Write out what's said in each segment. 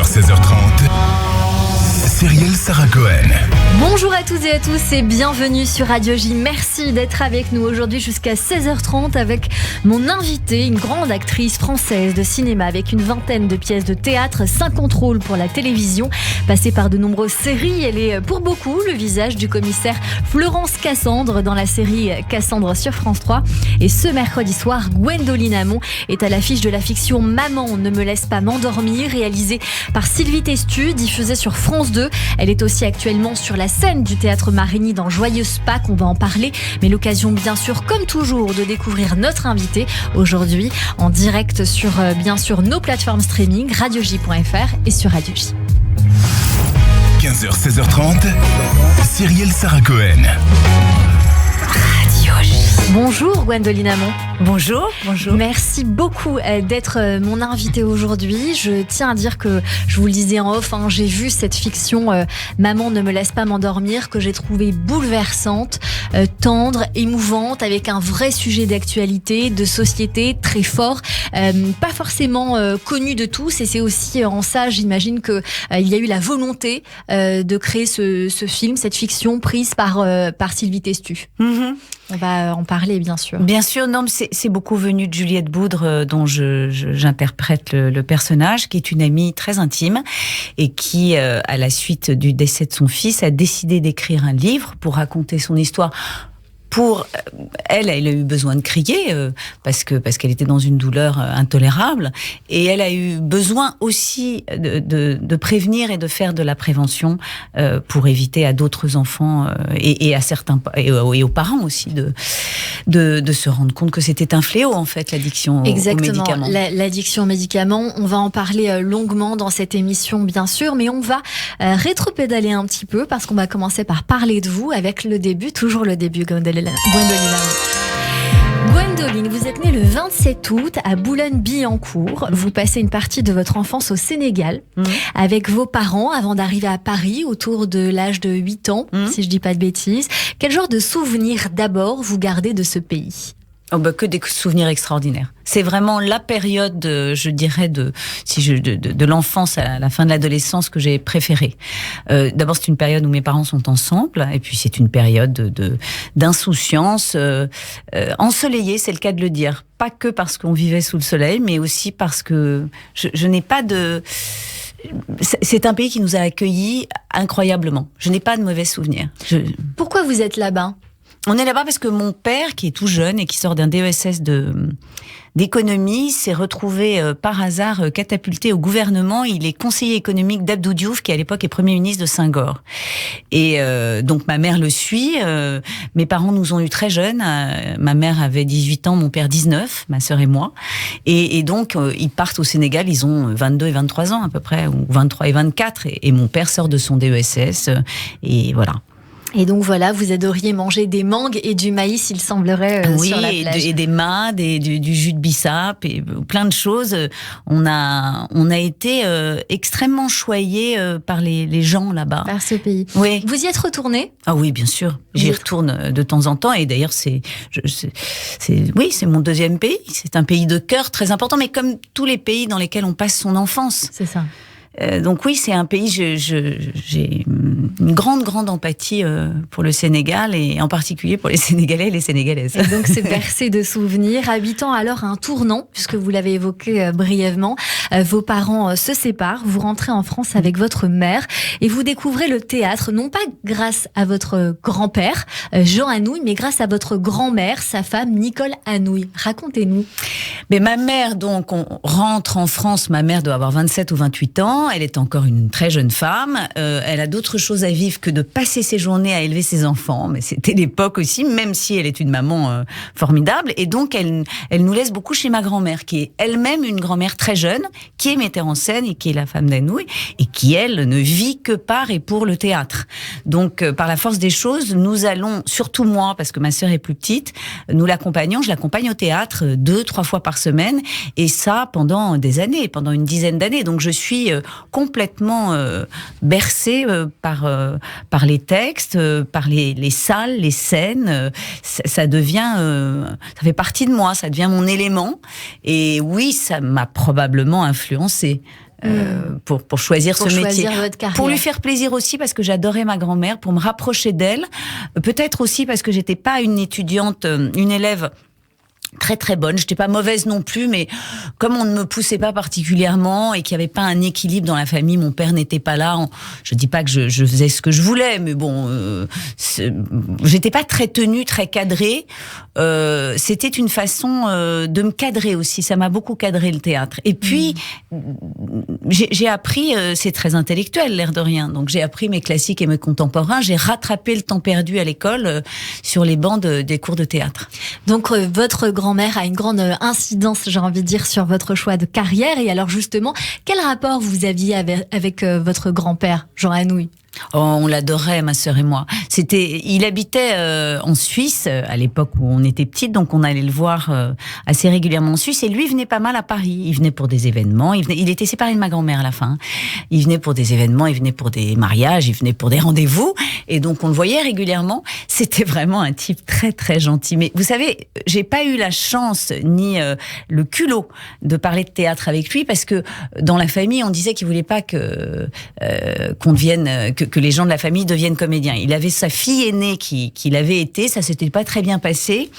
16h30, Cyrielle Sarah Cohen. Bonjour à toutes et à tous et bienvenue sur Radio J. Merci d'être avec nous aujourd'hui jusqu'à 16h30 avec mon invité, une grande actrice française de cinéma avec une vingtaine de pièces de théâtre, 50 rôles pour la télévision, passée par de nombreuses séries. Elle est pour beaucoup le visage du commissaire Florence Cassandre dans la série Cassandre sur France 3. Et ce mercredi soir, Gwendoline Amon est à l'affiche de la fiction Maman ne me laisse pas m'endormir, réalisée par Sylvie Testu, diffusée sur France 2. Elle est aussi actuellement sur la scène du Théâtre Marigny dans Joyeuse Pâques, on va en parler, mais l'occasion bien sûr comme toujours de découvrir notre invité aujourd'hui en direct sur bien sûr nos plateformes streaming, radioj.fr et sur Radio J. 15h, 16h30, Cyrielle Sarah Cohen. Radio J. Bonjour Gwendoline Amon. Bonjour. Merci beaucoup d'être mon invitée aujourd'hui. Je tiens à dire que, je vous le disais en off, j'ai vu cette fiction Maman ne me laisse pas m'endormir que j'ai trouvée bouleversante, tendre, émouvante, avec un vrai sujet d'actualité, de société très fort, pas forcément connu de tous, et c'est aussi en ça, j'imagine que il y a eu la volonté de créer ce film, cette fiction prise par Sylvie Testu. Mm-hmm. On va en parler, bien sûr. Bien sûr, non, mais c'est beaucoup venu de Juliette Boudre, dont j'interprète le personnage, qui est une amie très intime et qui, à la suite du décès de son fils, a décidé d'écrire un livre pour raconter son histoire. Pour elle a eu besoin de crier parce qu'elle était dans une douleur intolérable, et elle a eu besoin aussi de prévenir et de faire de la prévention pour éviter à d'autres enfants et à certains et aux parents aussi de se rendre compte que c'était un fléau en fait, l'addiction aux médicaments. L'addiction aux médicaments, on va en parler longuement dans cette émission bien sûr, mais on va rétropédaler un petit peu parce qu'on va commencer par parler de vous avec le début, toujours le début, Gwendoline, vous êtes née le 27 août à Boulogne-Billancourt. Vous passez une partie de votre enfance au Sénégal avec vos parents avant d'arriver à Paris autour de l'âge de 8 ans, si je dis pas de bêtises. Quel genre de souvenirs d'abord vous gardez de ce pays ? Que des souvenirs extraordinaires. C'est vraiment la période, je dirais, de l'enfance à la fin de l'adolescence que j'ai préférée. D'abord, c'est une période où mes parents sont ensemble, et puis c'est une période d'insouciance, ensoleillée, c'est le cas de le dire. Pas que parce qu'on vivait sous le soleil, mais aussi parce que je n'ai pas de... C'est un pays qui nous a accueillis incroyablement. Je n'ai pas de mauvais souvenirs. Pourquoi vous êtes là-bas ? On est là-bas parce que mon père, qui est tout jeune et qui sort d'un DESS d'économie, s'est retrouvé par hasard catapulté au gouvernement. Il est conseiller économique d'Abdou Diouf, qui à l'époque est Premier ministre de Senghor. Et donc ma mère le suit. Mes parents nous ont eu très jeunes. Ma mère avait 18 ans, mon père 19, ma sœur et moi. Et donc ils partent au Sénégal, ils ont 22 et 23 ans à peu près, ou 23 et 24. Et mon père sort de son DESS. Et voilà. Et donc voilà, vous adoriez manger des mangues et du maïs, il semblerait, sur la plage. Oui, et des mâdes, et du jus de bissap, et plein de choses. On a été extrêmement choyés par les gens là-bas. Par ce pays. Oui. Vous y êtes retourné ? Ah oui, bien sûr. J'y retourne de temps en temps, et d'ailleurs c'est mon deuxième pays. C'est un pays de cœur très important, mais comme tous les pays dans lesquels on passe son enfance. C'est ça. Donc oui, c'est un pays, j'ai une grande empathie pour le Sénégal, et en particulier pour les Sénégalais et les Sénégalaises. Et donc c'est bercé de souvenirs. À 8 ans, alors un tournant, puisque vous l'avez évoqué brièvement, vos parents se séparent, vous rentrez en France avec votre mère et vous découvrez le théâtre, non pas grâce à votre grand-père, Jean Anouilh, mais grâce à votre grand-mère, sa femme, Nicole Anouilh. Racontez-nous. Mais ma mère, donc, on rentre en France, ma mère doit avoir 27 ou 28 ans, elle est encore une très jeune femme, elle a d'autres choses à vivre que de passer ses journées à élever ses enfants, mais c'était l'époque aussi, même si elle est une maman formidable, et donc elle nous laisse beaucoup chez ma grand-mère, qui est elle-même une grand-mère très jeune, qui est metteur en scène et qui est la femme d'Anouilh, et qui, elle, ne vit que par et pour le théâtre. Donc, par la force des choses, nous allons, surtout moi, parce que ma sœur est plus petite, nous l'accompagnons, je l'accompagne au théâtre 2-3 fois par semaine, et ça pendant des années, pendant une dizaine d'années. Donc je suis complètement bercée par les textes, par les salles, les scènes. Ça devient, ça fait partie de moi, ça devient mon élément. Et oui, ça m'a probablement influencée. pour choisir pour ce métier. choisir votre carrière. Pour lui faire plaisir aussi, parce que j'adorais ma grand-mère, pour me rapprocher d'elle. Peut-être aussi parce que j'étais pas une étudiante, une élève très très bonne, j'étais pas mauvaise non plus, mais comme on ne me poussait pas particulièrement et qu'il n'y avait pas un équilibre dans la famille, mon père n'était pas là, je dis pas que je faisais ce que je voulais, mais bon, j'étais pas très tenue, très cadrée, c'était une façon de me cadrer aussi, ça m'a beaucoup cadré le théâtre. Et puis, j'ai appris, c'est très intellectuel l'air de rien, donc j'ai appris mes classiques et mes contemporains, j'ai rattrapé le temps perdu à l'école sur les bancs des cours de théâtre. Donc votre grand-mère a une grande incidence, j'ai envie de dire, sur votre choix de carrière. Et alors justement, quel rapport vous aviez avec votre grand-père, Jean Anouilh ? Oh, on l'adorait, ma sœur et moi. Il habitait en Suisse à l'époque où on était petite, donc on allait le voir assez régulièrement en Suisse. Et lui, il venait pas mal à Paris. Il venait pour des événements. Il était séparé de ma grand-mère à la fin. Il venait pour des événements, il venait pour des mariages, il venait pour des rendez-vous. Et donc on le voyait régulièrement. C'était vraiment un type très très gentil. Mais vous savez, j'ai pas eu la chance ni le culot de parler de théâtre avec lui parce que dans la famille, on disait qu'il voulait pas qu'on devienne que les gens de la famille deviennent comédiens. Il avait sa fille aînée qui l'avait été, ça s'était pas très bien passé,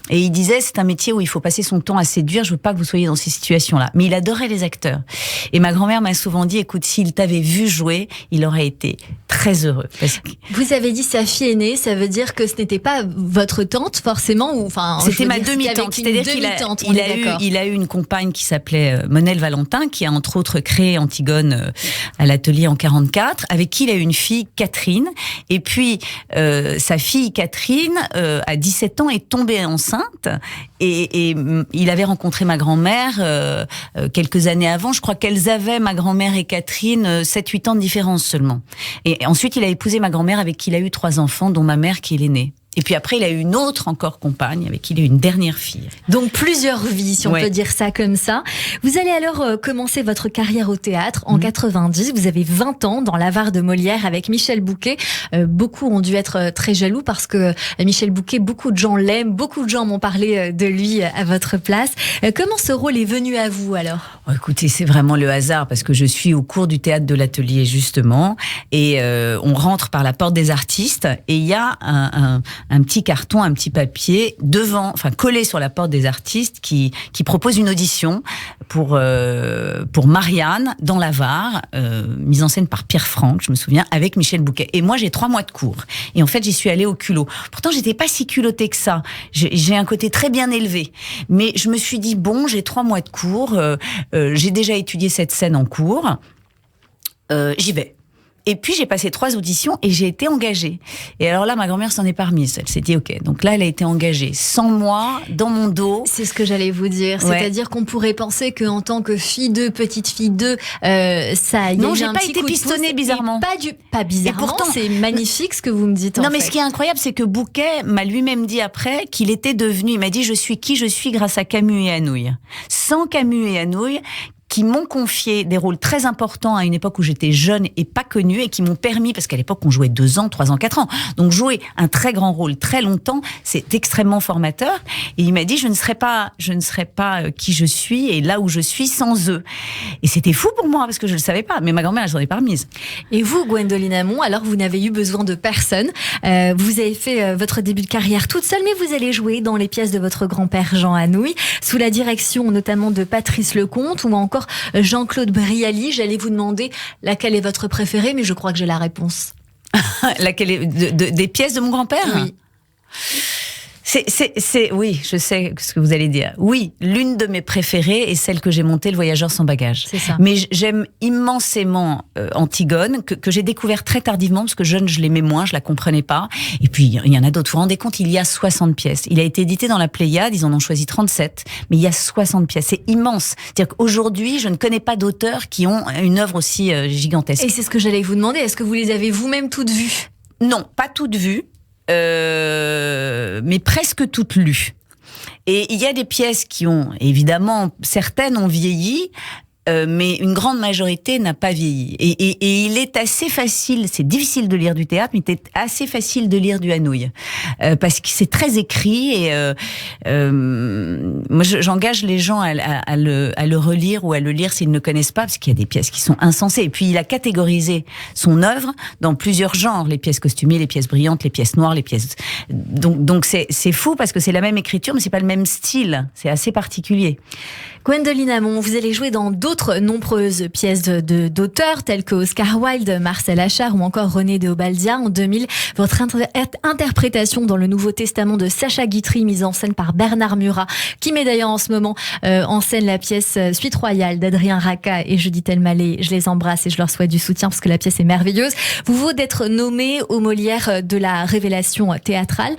et il disait c'est un métier où il faut passer son temps à séduire, je veux pas que vous soyez dans ces situations-là. Mais il adorait les acteurs. Et ma grand-mère m'a souvent dit, écoute, s'il t'avait vu jouer, il aurait été très heureux. Parce que... Vous avez dit sa fille aînée, ça veut dire que ce n'était pas votre tante forcément, ou enfin c'était ma demi-tante, c'est-à-dire qu'il a eu une compagne qui s'appelait Monel Valentin, qui a entre autres créé Antigone à l'atelier en 44, avec qui il a eu une fille, Catherine, et puis sa fille Catherine à 17 ans est tombée enceinte, et il avait rencontré ma grand-mère quelques années avant, je crois qu'elles avaient, ma grand-mère et Catherine, 7-8 ans de différence seulement. Et ensuite il a épousé ma grand-mère avec qui il a eu 3 enfants, dont ma mère qui est l'aînée. Et puis après, il a eu une autre encore compagne avec qui il a eu une dernière fille. Donc plusieurs vies, si on peut dire ça comme ça. Vous allez alors commencer votre carrière au théâtre en 90. Vous avez 20 ans dans l'Avare de Molière avec Michel Bouquet. Beaucoup ont dû être très jaloux parce que Michel Bouquet, beaucoup de gens l'aiment. Beaucoup de gens m'ont parlé de lui à votre place. Comment ce rôle est venu à vous alors ? Écoutez, c'est vraiment le hasard parce que je suis au cours du théâtre de l'Atelier justement. Et on rentre par la porte des artistes et il y a un petit carton, un petit papier collé sur la porte des artistes qui propose une audition pour Marianne dans l'Avare, mise en scène par Pierre Franck, je me souviens, avec Michel Bouquet. Et moi, j'ai 3 mois de cours. Et en fait, j'y suis allée au culot. Pourtant, j'étais pas si culottée que ça. J'ai un côté très bien élevé. Mais je me suis dit, bon, j'ai 3 mois de cours, j'ai déjà étudié cette scène en cours, j'y vais. Et puis, j'ai passé 3 auditions et j'ai été engagée. Et alors là, ma grand-mère s'en est pas remise. Elle s'est dit, OK. Donc là, elle a été engagée. Sans moi, dans mon dos. C'est ce que j'allais vous dire. Ouais. C'est-à-dire qu'on pourrait penser qu'en tant que fille 2, petite fille 2, ça... Non, j'ai pas été pistonnée, bizarrement. Pas bizarrement. Et pourtant, c'est magnifique ce que vous me dites, en fait. Non, mais ce qui est incroyable, c'est que Bouquet m'a lui-même dit après qu'il était devenu... Il m'a dit, je suis qui je suis grâce à Camus et Anouilh. Sans Camus et Anouilh, qui m'ont confié des rôles très importants à une époque où j'étais jeune et pas connue, et qui m'ont permis, parce qu'à l'époque on jouait 2 ans, 3 ans, 4 ans, donc jouer un très grand rôle très longtemps, c'est extrêmement formateur. Et il m'a dit, je ne serais pas qui je suis et là où je suis sans eux. Et c'était fou pour moi parce que je le savais pas, mais ma grand-mère elle s'en est pas remise. Et vous, Gwendoline Hamon, alors vous n'avez eu besoin de personne. Vous avez fait votre début de carrière toute seule, mais vous allez jouer dans les pièces de votre grand-père Jean Anouilh, sous la direction notamment de Patrice Lecomte ou encore Jean-Claude Brialy. J'allais vous demander laquelle est votre préférée, mais je crois que j'ai la réponse. Laquelle est des pièces de mon grand-père ? Oui. Oui, je sais ce que vous allez dire. Oui, l'une de mes préférées est celle que j'ai montée, Le Voyageur sans bagages. C'est ça. Mais j'aime immensément Antigone, que j'ai découvert très tardivement, parce que jeune, je l'aimais moins, je la comprenais pas. Et puis, il y en a d'autres. Vous vous rendez compte, il y a 60 pièces. Il a été édité dans la Pléiade, ils en ont choisi 37, mais il y a 60 pièces. C'est immense. C'est-à-dire qu'aujourd'hui, je ne connais pas d'auteurs qui ont une œuvre aussi gigantesque. Et c'est ce que j'allais vous demander. Est-ce que vous les avez vous-même toutes vues ? Non, pas toutes vues. Mais presque toutes lues. Et il y a des pièces qui ont, évidemment, certaines ont vieilli, mais une grande majorité n'a pas vieilli. Et il est assez facile, c'est difficile de lire du théâtre, mais c'est assez facile de lire du Anouilh. Parce que c'est très écrit et moi, j'engage les gens à le relire ou à le lire s'ils ne connaissent pas, parce qu'il y a des pièces qui sont insensées. Et puis, il a catégorisé son œuvre dans plusieurs genres, les pièces costumées, les pièces brillantes, les pièces noires, les pièces... Donc c'est fou, parce que c'est la même écriture, mais c'est pas le même style. C'est assez particulier. Gwendoline Amon, vous allez jouer dans d'autres nombreuses pièces d'auteurs telles que Oscar Wilde, Marcel Achard ou encore René de Obaldien. En 2000, votre interprétation dans le Nouveau Testament de Sacha Guitry, mise en scène par Bernard Murat, qui met d'ailleurs en ce moment en scène la pièce Suite Royale d'Adrien Raca et Judith Elmaleh. Je les embrasse et je leur souhaite du soutien parce que la pièce est merveilleuse. Vous venez d'être nommé aux Molières de la révélation théâtrale.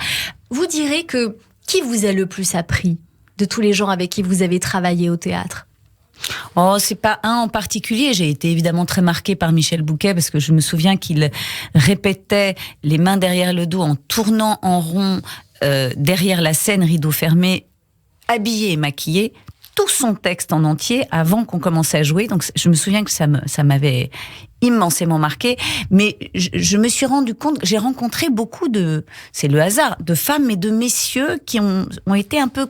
Vous direz que qui vous a le plus appris de tous les gens avec qui vous avez travaillé au théâtre? Oh, c'est pas un en particulier. J'ai été évidemment très marquée par Michel Bouquet, parce que je me souviens qu'il répétait les mains derrière le dos en tournant en rond derrière la scène, rideau fermé, habillé et maquillé, tout son texte en entier avant qu'on commence à jouer. Donc je me souviens que ça m'avait immensément marqué, mais je me suis rendu compte que j'ai rencontré beaucoup c'est le hasard, de femmes et de messieurs qui ont été un peu,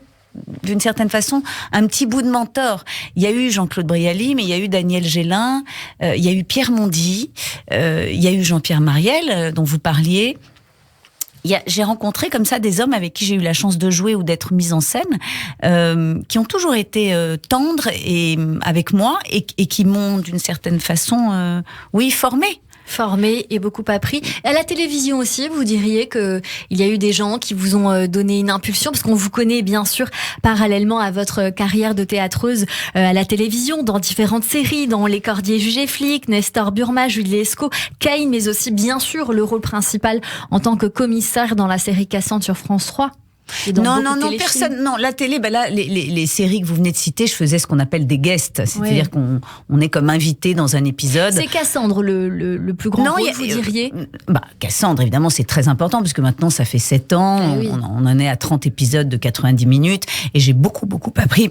d'une certaine façon, un petit bout de mentor. Il y a eu Jean-Claude Brialy, mais il y a eu Daniel Gélin, il y a eu Pierre Mondy, il y a eu Jean-Pierre Mariel, dont vous parliez. J'ai rencontré comme ça des hommes avec qui j'ai eu la chance de jouer ou d'être mise en scène, qui ont toujours été tendres et avec moi et qui m'ont d'une certaine façon, formée et beaucoup appris. À la télévision aussi, vous diriez que il y a eu des gens qui vous ont donné une impulsion, parce qu'on vous connaît bien sûr parallèlement à votre carrière de théâtreuse à la télévision, dans différentes séries, dans Les Cordiers jugés flics, Nestor Burma, Julie Lescaut, Caïn, mais aussi bien sûr le rôle principal en tant que commissaire dans la série Cassandre sur France 3. Non, personne. Non, la télé, là, les séries que vous venez de citer, je faisais ce qu'on appelle des guests, c'est-à-dire qu'on est comme invité dans un épisode. C'est Cassandre le plus grand rôle, vous diriez? Cassandre, évidemment, c'est très important, parce que maintenant, ça fait 7 ans, oui. on en est à 30 épisodes de 90 minutes, et j'ai beaucoup appris,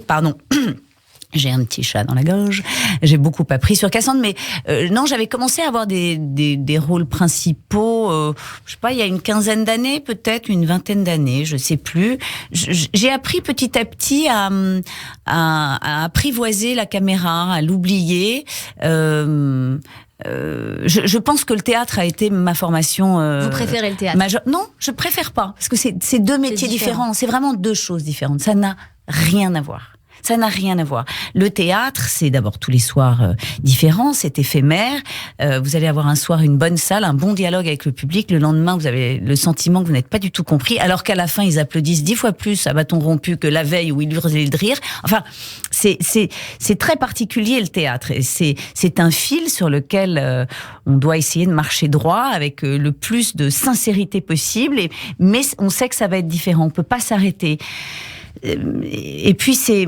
J'ai un petit chat dans la gorge. J'ai beaucoup appris sur Cassandre, mais non, j'avais commencé à avoir des rôles principaux, je sais pas, il y a une quinzaine d'années, peut-être une vingtaine d'années, je sais plus. J'ai appris petit à petit à apprivoiser la caméra, à l'oublier. Je pense que le théâtre a été ma formation. Vous préférez le théâtre? Non, je préfère pas, parce que c'est deux métiers différents. C'est vraiment deux choses différentes. Ça n'a rien à voir. Ça n'a rien à voir. Le théâtre, c'est d'abord tous les soirs différents, c'est éphémère. Vous allez avoir un soir une bonne salle, un bon dialogue avec le public. Le lendemain, vous avez le sentiment que vous n'êtes pas du tout compris, alors qu'à la fin, ils applaudissent 10 fois plus à bâton rompu que la veille où ils hurlaient de rire. Enfin, c'est très particulier, le théâtre. Et c'est un fil sur lequel on doit essayer de marcher droit avec le plus de sincérité possible. Mais on sait que ça va être différent. On peut pas s'arrêter. Et puis c'est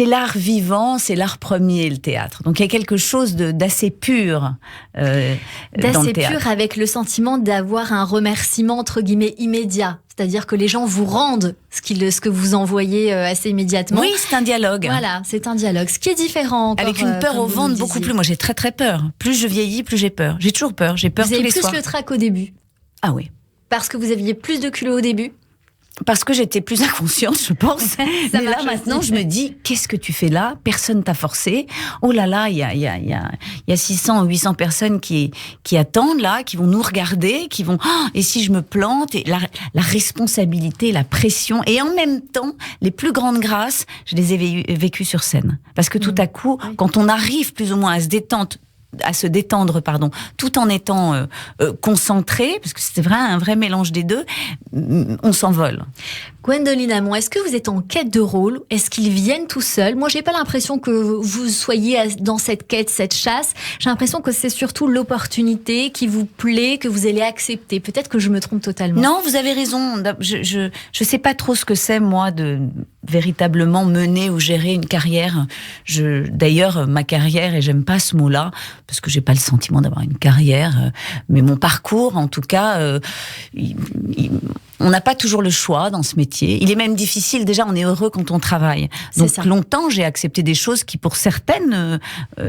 l'art vivant, c'est l'art premier, le théâtre. Donc il y a quelque chose d'assez pur dans le théâtre. Pur, avec le sentiment d'avoir un remerciement entre guillemets immédiat. C'est-à-dire que les gens vous rendent ce que vous envoyez assez immédiatement. Oui, c'est un dialogue. Voilà, c'est un dialogue. Ce qui est différent encore, avec une peur au ventre beaucoup plus. Moi j'ai très très peur. Plus je vieillis, plus j'ai peur. J'ai toujours peur. J'ai peur tous les soirs. Vous avez plus le trac au début. Ah oui. Parce que vous aviez plus de culot au début. Parce que j'étais plus inconsciente, je pense. Mais là, maintenant, je me dis, qu'est-ce que tu fais là? Personne t'a forcé. Oh là là, il y a 600 ou 800 personnes qui attendent là, qui vont nous regarder, qui vont, et si je me plante? Et la responsabilité, la pression. Et en même temps, les plus grandes grâces, je les ai vécues sur scène. Parce que tout à coup, quand on arrive plus ou moins à se détendre, tout en étant concentré, parce que c'est un vrai mélange des deux, on s'envole. Gwendoline Amon, est-ce que vous êtes en quête de rôle? Est-ce qu'ils viennent tout seuls? Moi, j'ai pas l'impression que vous soyez dans cette quête, cette chasse. J'ai l'impression que c'est surtout l'opportunité qui vous plaît, que vous allez accepter. Peut-être que je me trompe totalement. Non, vous avez raison. Je sais pas trop ce que c'est, moi, de véritablement mener ou gérer une carrière. D'ailleurs, ma carrière, et j'aime pas ce mot-là, parce que j'ai pas le sentiment d'avoir une carrière, mais mon parcours, en tout cas, on n'a pas toujours le choix dans ce métier. métier. Il est même difficile, déjà, on est heureux quand on travaille. Donc, longtemps, j'ai accepté des choses qui, pour certaines,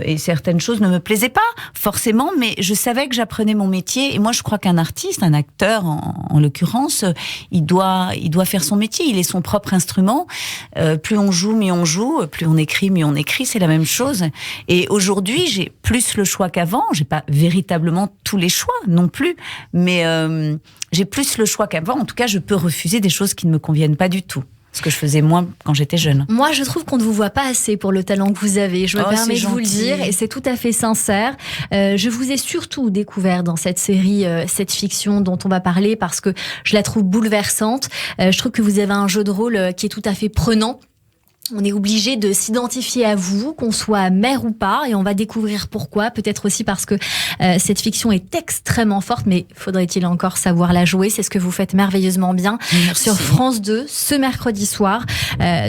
et certaines choses ne me plaisaient pas, forcément, mais je savais que j'apprenais mon métier. Et moi, je crois qu'un artiste, un acteur, en l'occurrence, il doit faire son métier. Il est son propre instrument. Plus on joue, mieux on joue. Plus on écrit, mieux on écrit. C'est la même chose. Et aujourd'hui, j'ai plus le choix qu'avant. J'ai pas véritablement tous les choix non plus, mais j'ai plus le choix qu'avant. En tout cas, je peux refuser des choses qui ne me conviennent pas du tout. Ce que je faisais moins quand j'étais jeune. Moi, je trouve qu'on ne vous voit pas assez pour le talent que vous avez. Je me permets de vous le dire, et c'est tout à fait sincère. Je vous ai surtout découvert dans cette série, cette fiction dont on va parler, parce que je la trouve bouleversante. Je trouve que vous avez un jeu de rôle qui est tout à fait prenant. On est obligé de s'identifier à vous, qu'on soit mère ou pas, et on va découvrir pourquoi. Peut-être aussi parce que cette fiction est extrêmement forte, mais faudrait-il encore savoir la jouer. C'est ce que vous faites merveilleusement bien. Merci. Sur France 2 ce mercredi soir.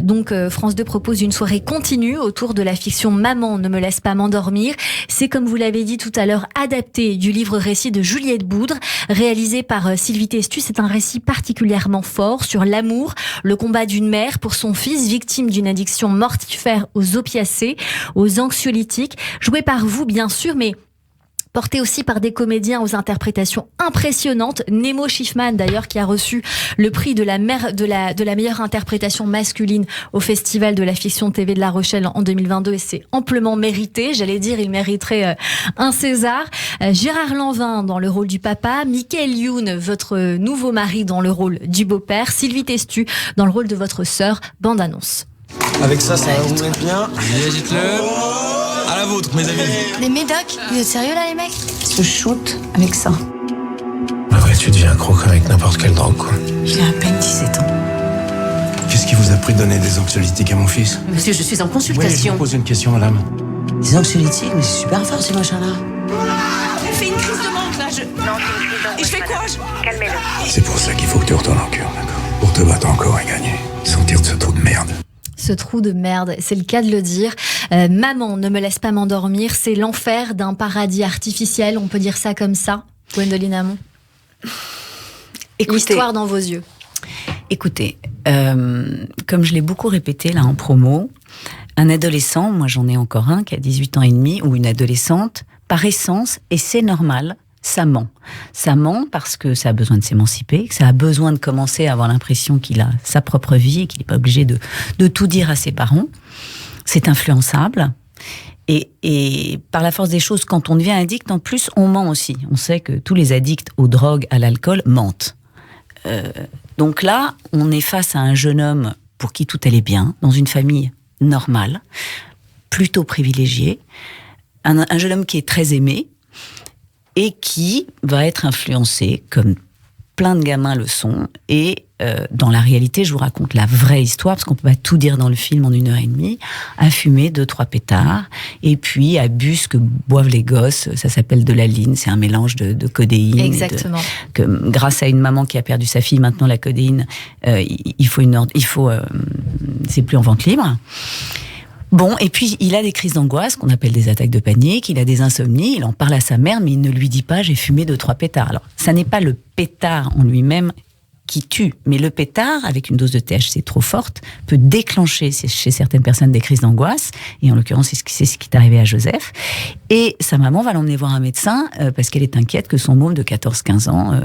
Donc France 2 propose une soirée continue autour de la fiction Maman ne me laisse pas m'endormir. C'est, comme vous l'avez dit tout à l'heure, adapté du livre-récit de Juliette Boudre, réalisé par Sylvie Testu. C'est un récit particulièrement fort sur l'amour, le combat d'une mère pour son fils victime d'une addiction mortifère aux opiacés, aux anxiolytiques, joué par vous bien sûr, mais porté aussi par des comédiens aux interprétations impressionnantes. Nemo Schiffman, d'ailleurs, qui a reçu le prix de la meilleure interprétation masculine au Festival de la fiction TV de La Rochelle en 2022, et c'est amplement mérité. J'allais dire, il mériterait un César. Gérard Lanvin dans le rôle du papa, Michael Youn, votre nouveau mari, dans le rôle du beau-père, Sylvie Testu dans le rôle de votre sœur. Bande annonce. Avec ça va vous mettre bien. Allez, dites-le. À la vôtre, mes amis. Les médocs, vous êtes sérieux là, les mecs? Se shoot avec ça. Après, tu deviens accro comme avec n'importe quelle drogue, quoi. J'ai à peine 17 ans. Qu'est-ce qui vous a pris de donner des anxiolytiques à mon fils? Monsieur, je suis en Oui, je consultation. vous pose une question, madame. Des anxiolytiques, mais c'est super fort ces machins-là. Elle fait une crise de manque là, Et je fais quoi? C'est pour ça qu'il faut que tu retournes en cure, d'accord? Pour te battre encore et gagner. Sortir de ce trou de merde. Ce trou de merde, c'est le cas de le dire. Maman ne me laisse pas m'endormir, c'est l'enfer d'un paradis artificiel, on peut dire ça comme ça, Gwendoline Hamon. L'histoire dans vos yeux. Écoutez, comme je l'ai beaucoup répété là en promo, un adolescent, moi j'en ai encore un qui a 18 ans et demi, ou une adolescente, par essence, et c'est normal, ça ment. Ça ment parce que ça a besoin de s'émanciper, que ça a besoin de commencer à avoir l'impression qu'il a sa propre vie et qu'il n'est pas obligé de tout dire à ses parents. C'est influençable. Et par la force des choses, quand on devient addict, en plus, on ment aussi. On sait que tous les addicts aux drogues, à l'alcool, mentent. Donc là, on est face à un jeune homme pour qui tout allait bien, dans une famille normale, plutôt privilégiée. Un jeune homme qui est très aimé, et qui va être influencé, comme plein de gamins le sont, et dans la réalité, je vous raconte la vraie histoire, parce qu'on peut pas tout dire dans le film en 1h30, à fumer 2-3 pétards, et puis à bu ce que boivent les gosses, ça s'appelle de la ligne, c'est un mélange de codéine. Exactement. Que grâce à une maman qui a perdu sa fille, maintenant la codéine, c'est plus en vente libre. Bon, et puis il a des crises d'angoisse, qu'on appelle des attaques de panique, il a des insomnies, il en parle à sa mère, mais il ne lui dit pas « j'ai fumé 2-3 pétards ». Alors, ça n'est pas le pétard en lui-même qui tue, mais le pétard, avec une dose de THC trop forte, peut déclencher chez certaines personnes des crises d'angoisse, et en l'occurrence, c'est ce qui est arrivé à Joseph. Et sa maman va l'emmener voir un médecin parce qu'elle est inquiète que son môme de 14-15 ans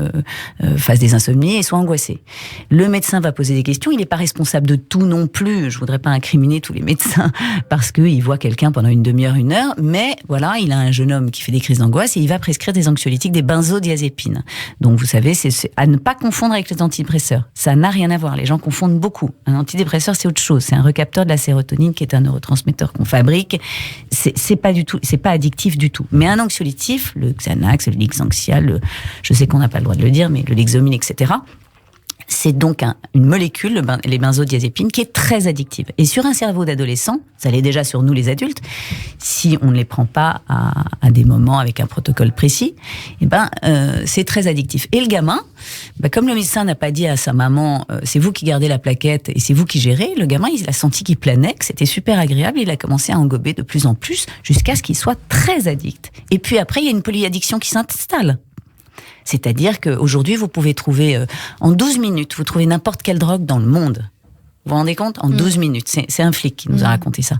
fasse des insomnies et soit angoissé. Le médecin va poser des questions, il n'est pas responsable de tout non plus, je voudrais pas incriminer tous les médecins parce qu'il voit quelqu'un pendant une demi-heure, 1 heure, mais voilà, il a un jeune homme qui fait des crises d'angoisse et il va prescrire des anxiolytiques, des benzodiazépines. Donc vous savez, c'est à ne pas confondre avec les antidépresseurs. Ça n'a rien à voir, les gens confondent beaucoup. Un antidépresseur, c'est autre chose, c'est un recapteur de la sérotonine qui est un neurotransmetteur qu'on fabrique. C'est pas du tout, c'est pas addictif du tout. Mais un anxiolytique, le Xanax, le Lixantia, je sais qu'on n'a pas le droit de le dire, mais le Lexomil, etc., c'est donc une molécule, les benzodiazépines, qui est très addictive. Et sur un cerveau d'adolescent, ça l'est déjà sur nous les adultes, si on ne les prend pas à des moments avec un protocole précis, c'est très addictif. Et le gamin, comme le médecin n'a pas dit à sa maman, c'est vous qui gardez la plaquette et c'est vous qui gérez, le gamin, il a senti qu'il planait, que c'était super agréable, il a commencé à engober de plus en plus, jusqu'à ce qu'il soit très addict. Et puis après, il y a une polyaddiction qui s'installe. C'est-à-dire qu'aujourd'hui, vous pouvez trouver, en 12 minutes, vous trouvez n'importe quelle drogue dans le monde. Vous vous rendez compte ? En 12 minutes. C'est un flic qui nous a raconté ça.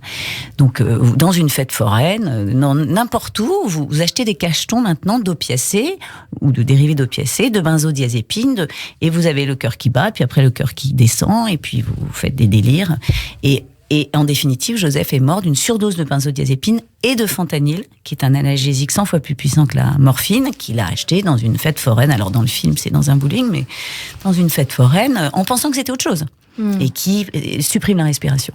Donc, dans une fête foraine, n'importe où, vous achetez des cachetons maintenant d'opiacés, ou de dérivés d'opiacés, de benzodiazépines, et vous avez le cœur qui bat, puis après le cœur qui descend, et puis vous faites des délires. Et en définitive, Joseph est mort d'une surdose de benzodiazépines et de fentanyl, qui est un analgésique 100 fois plus puissant que la morphine, qu'il a acheté dans une fête foraine. Alors, dans le film, c'est dans un bowling, mais dans une fête foraine, en pensant que c'était autre chose. Et qui supprime la respiration.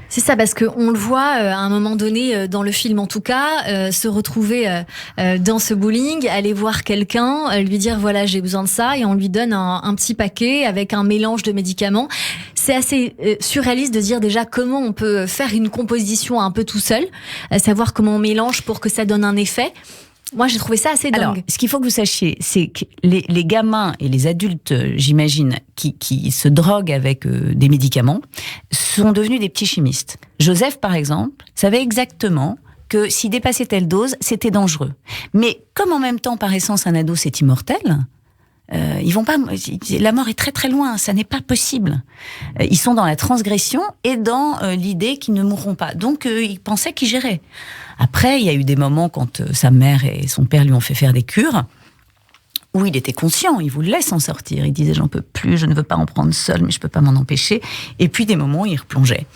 C'est ça, parce qu'on le voit à un moment donné, dans le film en tout cas, se retrouver dans ce bowling, aller voir quelqu'un, lui dire voilà, j'ai besoin de ça, et on lui donne un petit paquet avec un mélange de médicaments. C'est assez surréaliste de dire déjà comment on peut faire une composition un peu tout seul, savoir comment on mélange pour que ça donne un effet. Moi, j'ai trouvé ça assez dingue. Alors, ce qu'il faut que vous sachiez, c'est que les gamins et les adultes, j'imagine, qui se droguent avec des médicaments, sont devenus des petits chimistes. Joseph, par exemple, savait exactement que s'il dépassait telle dose, c'était dangereux. Mais comme en même temps, par essence, un ado, c'est immortel, ils vont pas. La mort est très très loin. Ça n'est pas possible. Ils sont dans la transgression et dans l'idée qu'ils ne mourront pas. Donc, ils pensaient qu'ils géraient. Après, il y a eu des moments quand sa mère et son père lui ont fait faire des cures, où il était conscient, il voulait s'en sortir. Il disait, j'en peux plus, je ne veux pas en prendre seul, mais je peux pas m'en empêcher. Et puis, des moments où il replongeait.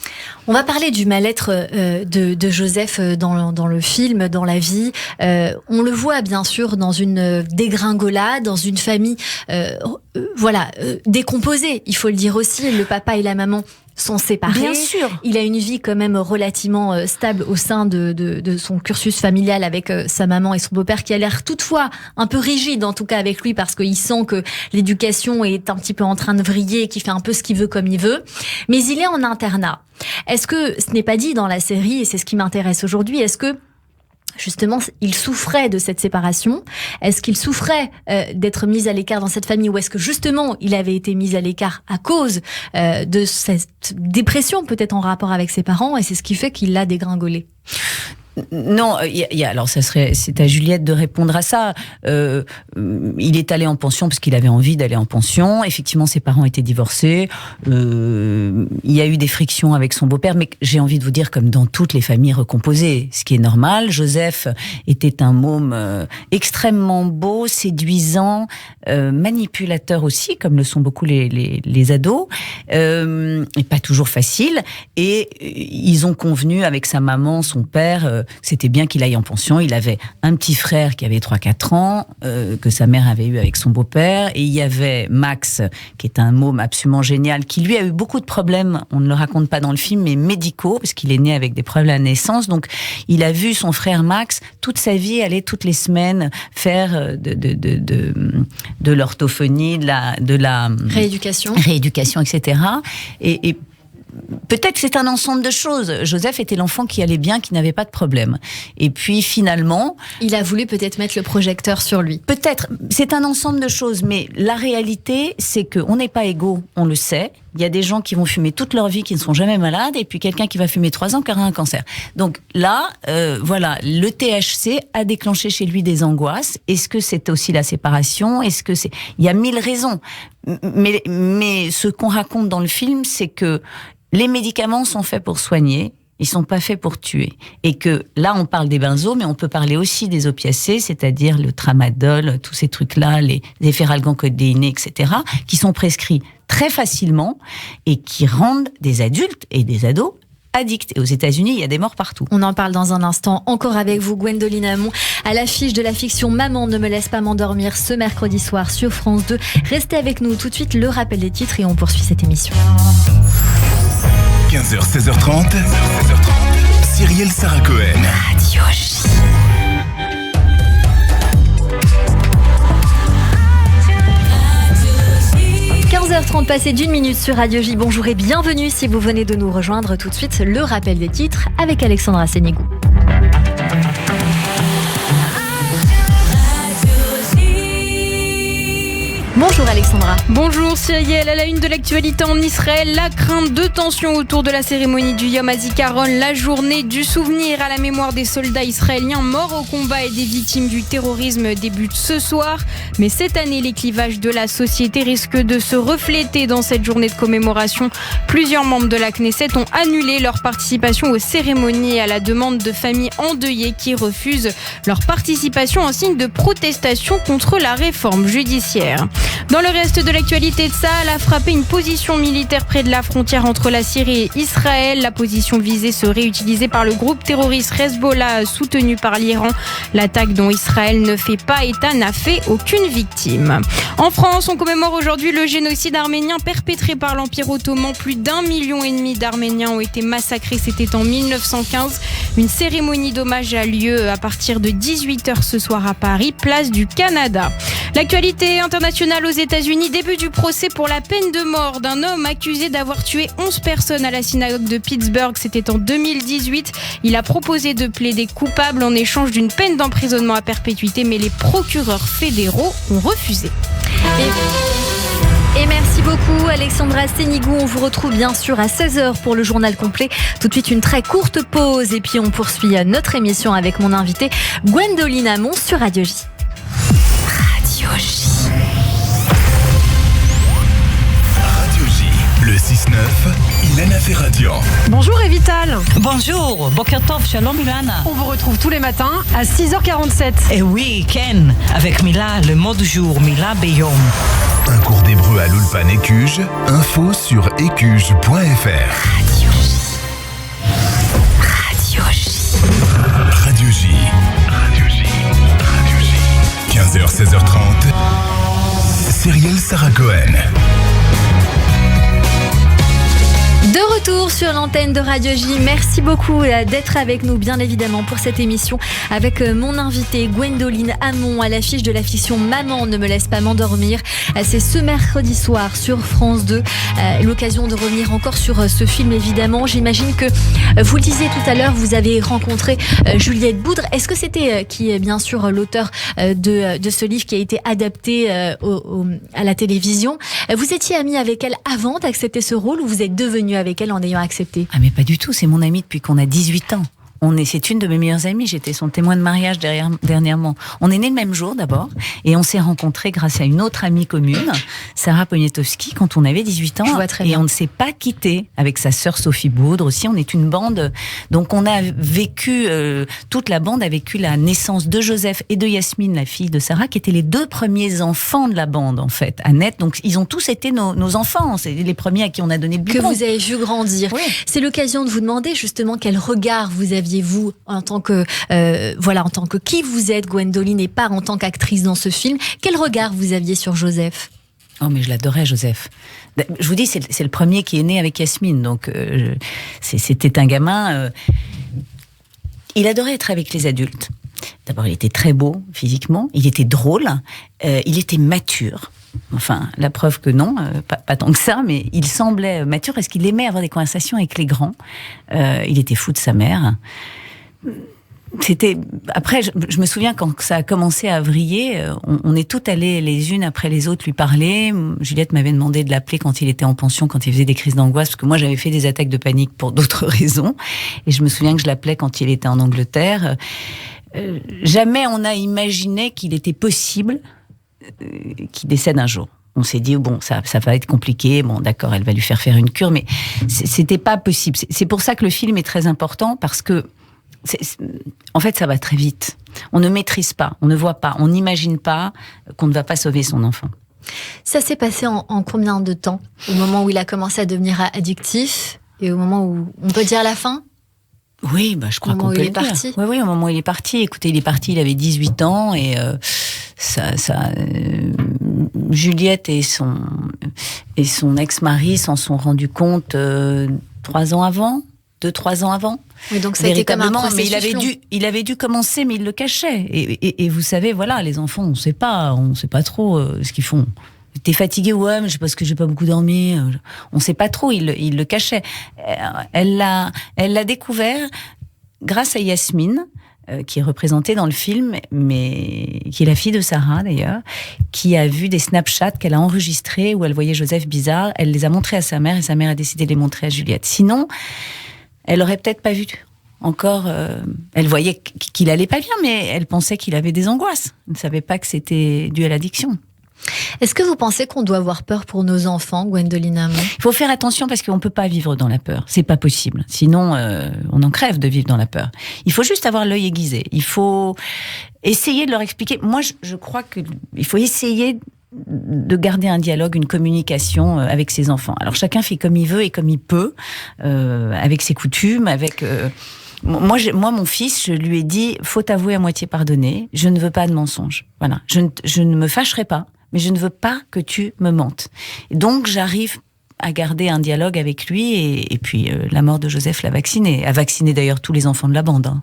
On va parler du mal-être de Joseph dans le film, dans la vie. On le voit, bien sûr, dans une dégringolade, dans une famille décomposée. Il faut le dire aussi, le papa et la maman sont séparés. Bien sûr. Il a une vie quand même relativement stable au sein de son cursus familial avec sa maman et son beau-père, qui a l'air toutefois un peu rigide, en tout cas avec lui, parce qu'il sent que l'éducation est un petit peu en train de vriller et qu'il fait un peu ce qu'il veut comme il veut. Mais il est en internat. Est-ce que ce n'est pas dit dans la série, et c'est ce qui m'intéresse aujourd'hui, est-ce que justement, il souffrait de cette séparation? Est-ce qu'il souffrait d'être mis à l'écart dans cette famille, ou est-ce que justement il avait été mis à l'écart à cause de cette dépression, peut-être en rapport avec ses parents, et c'est ce qui fait qu'il l'a dégringolé? Non, alors c'est à Juliette de répondre à ça. Il est allé en pension parce qu'il avait envie d'aller en pension. Effectivement, ses parents étaient divorcés. Il y a eu des frictions avec son beau-père, mais j'ai envie de vous dire, comme dans toutes les familles recomposées, ce qui est normal. Joseph était un môme extrêmement beau, séduisant, manipulateur aussi, comme le sont beaucoup les ados, et pas toujours facile. Et ils ont convenu avec sa maman, son père, c'était bien qu'il aille en pension. Il avait un petit frère qui avait 3-4 ans, que sa mère avait eu avec son beau-père. Et il y avait Max, qui est un môme absolument génial, qui lui a eu beaucoup de problèmes, on ne le raconte pas dans le film, mais médicaux, parce qu'il est né avec des problèmes à la naissance. Donc, il a vu son frère Max, toute sa vie, aller toutes les semaines faire de l'orthophonie, de la rééducation, etc. Et peut-être c'est un ensemble de choses. Joseph était l'enfant qui allait bien, qui n'avait pas de problème. Et puis finalement, il a voulu peut-être mettre le projecteur sur lui. Peut-être, c'est un ensemble de choses, mais la réalité, c'est qu'on n'est pas égaux, on le sait. Il y a des gens qui vont fumer toute leur vie, qui ne sont jamais malades, et puis quelqu'un qui va fumer 3 ans, qui aura un cancer. Donc là, voilà, le THC a déclenché chez lui des angoisses. Est-ce que c'est aussi la séparation? Est-ce que c'est... Il y a 1000 raisons. Mais ce qu'on raconte dans le film, c'est que les médicaments sont faits pour soigner, ils sont pas faits pour tuer. Et que là, on parle des benzos, mais on peut parler aussi des opiacés, c'est-à-dire le tramadol, tous ces trucs-là, les phéralgancodéinés, etc., qui sont prescrits très facilement et qui rendent des adultes et des ados addicts. Et aux États-Unis, il y a des morts partout. On en parle dans un instant. Encore avec vous, Gwendoline Amon, à l'affiche de la fiction Maman ne me laisse pas m'endormir ce mercredi soir sur France 2. Restez avec nous tout de suite, le rappel des titres, et on poursuit cette émission. 15h, 16h30, Cyrielle Sarah Cohen. Radio J. 15h30 passé d'1 minute sur Radio J. Bonjour et bienvenue si vous venez de nous rejoindre. Tout de suite, le rappel des titres avec Alexandra Sénégou. Bonjour Alexandra. Bonjour Cyrielle, à la une de l'actualité en Israël, la crainte de tensions autour de la cérémonie du Yom HaZikaron, la journée du souvenir à la mémoire des soldats israéliens morts au combat et des victimes du terrorisme débute ce soir. Mais cette année, les clivages de la société risquent de se refléter dans cette journée de commémoration. Plusieurs membres de la Knesset ont annulé leur participation aux cérémonies à la demande de familles endeuillées qui refusent leur participation en signe de protestation contre la réforme judiciaire. Dans le reste de l'actualité, Tsahal a frappé une position militaire près de la frontière entre la Syrie et Israël. La position visée serait utilisée par le groupe terroriste Hezbollah soutenu par l'Iran. L'attaque dont Israël ne fait pas état n'a fait aucune victime. En France, on commémore aujourd'hui le génocide arménien perpétré par l'Empire ottoman. Plus d'1,5 million d'Arméniens ont été massacrés. C'était en 1915. Une cérémonie d'hommage a lieu à partir de 18h ce soir à Paris, place du Canada. L'actualité internationale aux États-Unis, début du procès pour la peine de mort d'un homme accusé d'avoir tué 11 personnes à la synagogue de Pittsburgh. C'était en 2018. Il a proposé de plaider coupable en échange d'une peine d'emprisonnement à perpétuité, mais les procureurs fédéraux ont refusé. Et merci beaucoup Alexandra Sénigou. On vous retrouve bien sûr à 16h pour le journal complet. Tout de suite une très courte pause et puis on poursuit notre émission avec mon invité Gwendoline Amon sur Radio J. Radio J. Radio J, le 6-9, Ilana Ferradian. Bonjour Evital. Bonjour, Boker Tov, Shalom Ilana. On vous retrouve tous les matins à 6h47. Et oui, Ken, avec Mila, le mot du jour, Mila Beyom. Un cours d'hébreu à l'Ulpan Écuge, info sur écuge.fr. Radio J. Radio J. Radio J. Radio J. Radio J. 15h, 16h30. Cyrielle Sarah Cohen. De retour sur l'antenne de Radio J. Merci beaucoup d'être avec nous, bien évidemment, pour cette émission avec mon invité Gwendoline Amon à l'affiche de la fiction Maman ne me laisse pas m'endormir. C'est ce mercredi soir sur France 2. L'occasion de revenir encore sur ce film, évidemment. J'imagine que, vous le disiez tout à l'heure, vous avez rencontré Juliette Boudre. Est-ce que c'était qui est bien sûr l'auteur de ce livre qui a été adapté à la télévision? Vous étiez amie avec elle avant d'accepter ce rôle ou vous êtes devenue avec elle en ayant accepté? Ah mais pas du tout, c'est mon amie depuis qu'on a 18 ans. C'est une de mes meilleures amies, j'étais son témoin de mariage dernièrement. On est nés le même jour d'abord, et on s'est rencontrés grâce à une autre amie commune, Sarah Poniatowski, quand on avait 18 ans. Je vois très et bien. on ne s'est pas quittés avec sa sœur Sophie Boudre aussi, on est une bande. Donc on a vécu, toute la bande a vécu la naissance de Joseph et de Yasmine, la fille de Sarah, qui étaient les deux premiers enfants de la bande en fait, Annette. Donc ils ont tous été nos enfants, c'est les premiers à qui on a donné le Que biberon. vous avez vu grandir. Oui. C'est l'occasion de vous demander justement quel regard vous aviez vous en tant que en tant que qui vous êtes, Gwendoline, et pas en tant qu'actrice dans ce film. Quel regard vous aviez sur Joseph? Oh mais je l'adorais, Joseph. Je vous dis, c'est le premier qui est né avec Yasmine, donc c'était un gamin. Il adorait être avec les adultes. D'abord, il était très beau physiquement, il était drôle, il était mature. Enfin, la preuve que non, pas tant que ça, mais il semblait mature parce qu'il aimait avoir des conversations avec les grands. Il était fou de sa mère. Après, je me souviens quand ça a commencé à vriller, on est toutes allées les unes après les autres lui parler. Juliette m'avait demandé de l'appeler quand il était en pension, quand il faisait des crises d'angoisse, parce que moi j'avais fait des attaques de panique pour d'autres raisons. Et je me souviens que je l'appelais quand il était en Angleterre. Jamais on a imaginé qu'il était possible qu'il décède un jour. On s'est dit, bon, ça va être compliqué, bon, d'accord, elle va lui faire une cure, mais c'était pas possible. C'est pour ça que le film est très important, parce que, en fait, ça va très vite. On ne maîtrise pas, on ne voit pas, on n'imagine pas qu'on ne va pas sauver son enfant. Ça s'est passé en combien de temps? Au moment où il a commencé à devenir addictif et au moment où, on peut dire la fin? Oui, je crois qu'on peut le dire. Oui, au moment où il est parti. Écoutez, il est parti, il avait 18 ans et Juliette et son ex-mari s'en sont rendus compte 2-3 ans avant. Oui, donc ça a été comme un processus mais il avait dû commencer, mais il le cachait. Et vous savez, voilà, les enfants, on sait pas trop ce qu'ils font. T'es fatigué, ouais, mais je sais pas parce que j'ai pas beaucoup dormi. On sait pas trop, il le cachait. Elle l'a découvert grâce à Yasmine. qui est représentée dans le film, mais qui est la fille de Sarah d'ailleurs, qui a vu des Snapchats qu'elle a enregistrés où elle voyait Joseph bizarre. Elle les a montrés à sa mère et sa mère a décidé de les montrer à Juliette. Sinon, elle aurait peut-être pas vu encore. Elle voyait qu'il allait pas bien, mais elle pensait qu'il avait des angoisses. Elle ne savait pas que c'était dû à l'addiction. Est-ce que vous pensez qu'on doit avoir peur pour nos enfants, Gwendoline Amon ? Il faut faire attention parce qu'on ne peut pas vivre dans la peur. C'est pas possible. Sinon, on en crève de vivre dans la peur. Il faut juste avoir l'œil aiguisé. Il faut essayer de leur expliquer. Moi, je crois qu'il faut essayer de garder un dialogue, une communication avec ses enfants. Alors, chacun fait comme il veut et comme il peut, avec ses coutumes, avec... Moi, mon fils, je lui ai dit, faut avouer à moitié pardonner. Je ne veux pas de mensonges. Voilà. Je ne me fâcherai pas, mais je ne veux pas que tu me mentes. Et donc, j'arrive à garder un dialogue avec lui. Et puis, la mort de Joseph l'a vacciné. A vacciné d'ailleurs tous les enfants de la bande. Hein.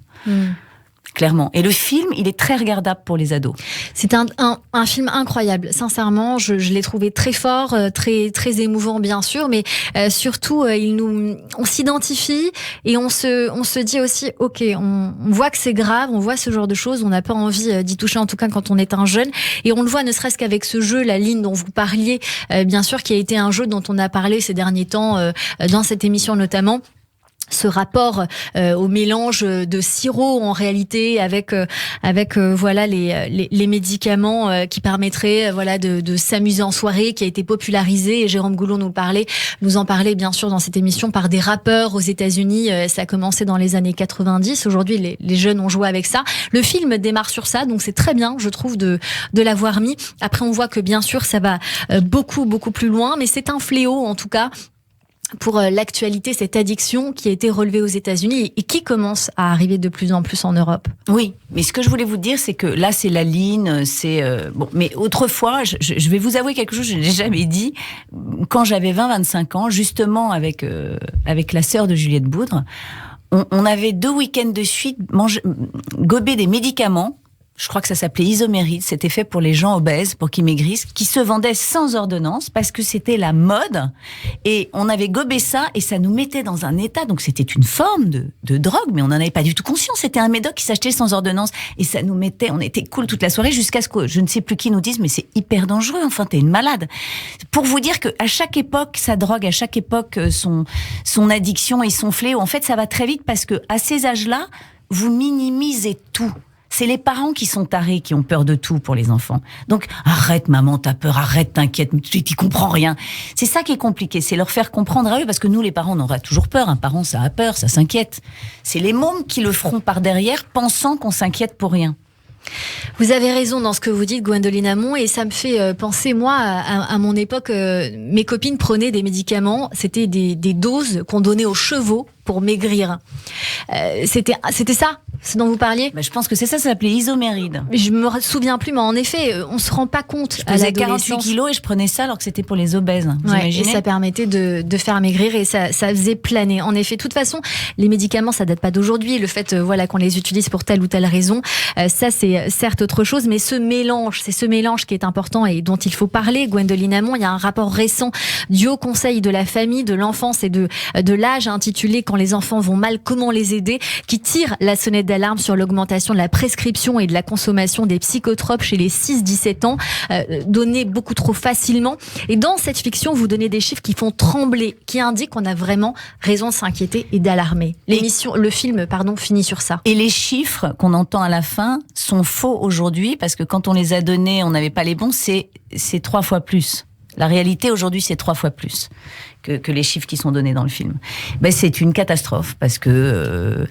Clairement. Et le film, il est très regardable pour les ados. C'est un film incroyable. Sincèrement, je l'ai trouvé très fort, très très émouvant bien sûr, mais surtout on s'identifie et on se dit aussi, ok, on voit que c'est grave, on voit ce genre de choses, on n'a pas envie d'y toucher, en tout cas quand on est un jeune, et on le voit ne serait-ce qu'avec ce jeu, la ligne dont vous parliez, bien sûr, qui a été un jeu dont on a parlé ces derniers temps dans cette émission notamment. Ce rapport au mélange de sirop en réalité avec voilà les médicaments qui permettraient voilà de s'amuser en soirée, qui a été popularisé, et Jérôme Goulon nous en parlait bien sûr dans cette émission par des rappeurs aux États-Unis. Ça a commencé dans les années 90. Aujourd'hui, les jeunes ont joué avec ça. Le film démarre sur ça, donc c'est très bien, je trouve, de l'avoir mis. Après, on voit que bien sûr ça va beaucoup plus loin, mais c'est un fléau en tout cas pour l'actualité, cette addiction qui a été relevée aux États-Unis et qui commence à arriver de plus en plus en Europe. Oui, mais ce que je voulais vous dire, c'est que là, c'est la ligne, c'est... bon, mais autrefois, je vais vous avouer quelque chose que je n'ai jamais dit. Quand j'avais 20-25 ans, justement avec la sœur de Juliette Boudre, on avait 2 week-ends de suite gobé des médicaments. Je crois que ça s'appelait Isoméride, c'était fait pour les gens obèses, pour qu'ils maigrissent, qui se vendaient sans ordonnance, parce que c'était la mode, et on avait gobé ça, et ça nous mettait dans un état, donc c'était une forme de drogue, mais on n'en avait pas du tout conscience, c'était un médoc qui s'achetait sans ordonnance, et ça nous mettait, on était cool toute la soirée, jusqu'à ce que je ne sais plus qui nous dise, mais c'est hyper dangereux, enfin t'es une malade. Pour vous dire que à chaque époque, sa drogue, à chaque époque, son addiction et son fléau, en fait ça va très vite, parce que à ces âges-là, vous minimisez tout. C'est les parents qui sont tarés, qui ont peur de tout pour les enfants. Donc, arrête maman, t'as peur, arrête, t'inquiète, tu comprends rien. C'est ça qui est compliqué, c'est leur faire comprendre à eux, parce que nous, les parents, on aura toujours peur. Un parent, ça a peur, ça s'inquiète. C'est les mômes qui le feront par derrière, pensant qu'on s'inquiète pour rien. Vous avez raison dans ce que vous dites, Gwendoline Amon, et ça me fait penser, moi, à mon époque, mes copines prenaient des médicaments, c'était des doses qu'on donnait aux chevaux pour maigrir. C'était ça, ce dont vous parliez ? Je pense que c'est ça s'appelait Isoméride. Je me souviens plus, mais en effet, on se rend pas compte à l'adolescence. Je pesais 48 kilos et je prenais ça alors que c'était pour les obèses. Vous imaginez ? Et ça permettait de faire maigrir et ça faisait planer. En effet, de toute façon, les médicaments, ça date pas d'aujourd'hui. Le fait qu'on les utilise pour telle ou telle raison, ça c'est certes autre chose, mais c'est ce mélange qui est important et dont il faut parler. Gwendoline Amon, il y a un rapport récent du Haut Conseil de la famille, de l'enfance et de l'âge intitulé « Quand les enfants vont mal, comment les aider ?», qui tire la sonnette d'alarme sur l'augmentation de la prescription et de la consommation des psychotropes chez les 6-17 ans, donnés beaucoup trop facilement. Et dans cette fiction, vous donnez des chiffres qui font trembler, qui indiquent qu'on a vraiment raison de s'inquiéter et d'alarmer. Le film, finit sur ça. Et les chiffres qu'on entend à la fin sont faux aujourd'hui, parce que quand on les a donnés, on n'avait pas les bons, c'est 3 fois plus. La réalité aujourd'hui, c'est 3 fois plus que les chiffres qui sont donnés dans le film. C'est une catastrophe, parce que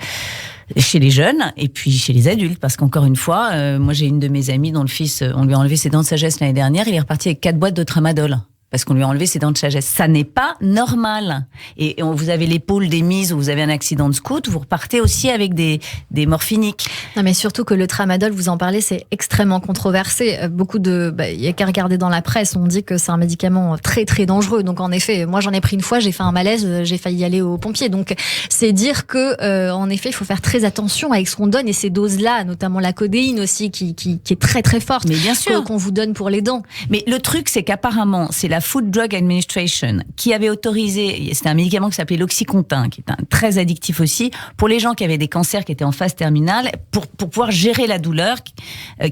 chez les jeunes et puis chez les adultes, parce qu'encore une fois, moi j'ai une de mes amies dont le fils, on lui a enlevé ses dents de sagesse l'année dernière, il est reparti avec 4 boîtes de tramadol. Parce qu'on lui a enlevé ses dents de sagesse. Ça n'est pas normal. Et vous avez l'épaule démise ou vous avez un accident de scout, vous repartez aussi avec des morphiniques. Non, mais surtout que le tramadol, vous en parlez, c'est extrêmement controversé. Il y a qu'à regarder dans la presse, on dit que c'est un médicament très très dangereux. Donc en effet, moi j'en ai pris une fois, j'ai fait un malaise, j'ai failli aller aux pompiers. Donc c'est dire que en effet, il faut faire très attention avec ce qu'on donne et ces doses-là, notamment la codéine aussi, qui est très très forte. Mais bien sûr, qu'on vous donne pour les dents. Mais le truc, c'est qu'apparemment, c'est la Food Drug Administration, qui avait autorisé, c'était un médicament qui s'appelait l'Oxycontin, qui est très addictif aussi, pour les gens qui avaient des cancers qui étaient en phase terminale, pour pouvoir gérer la douleur,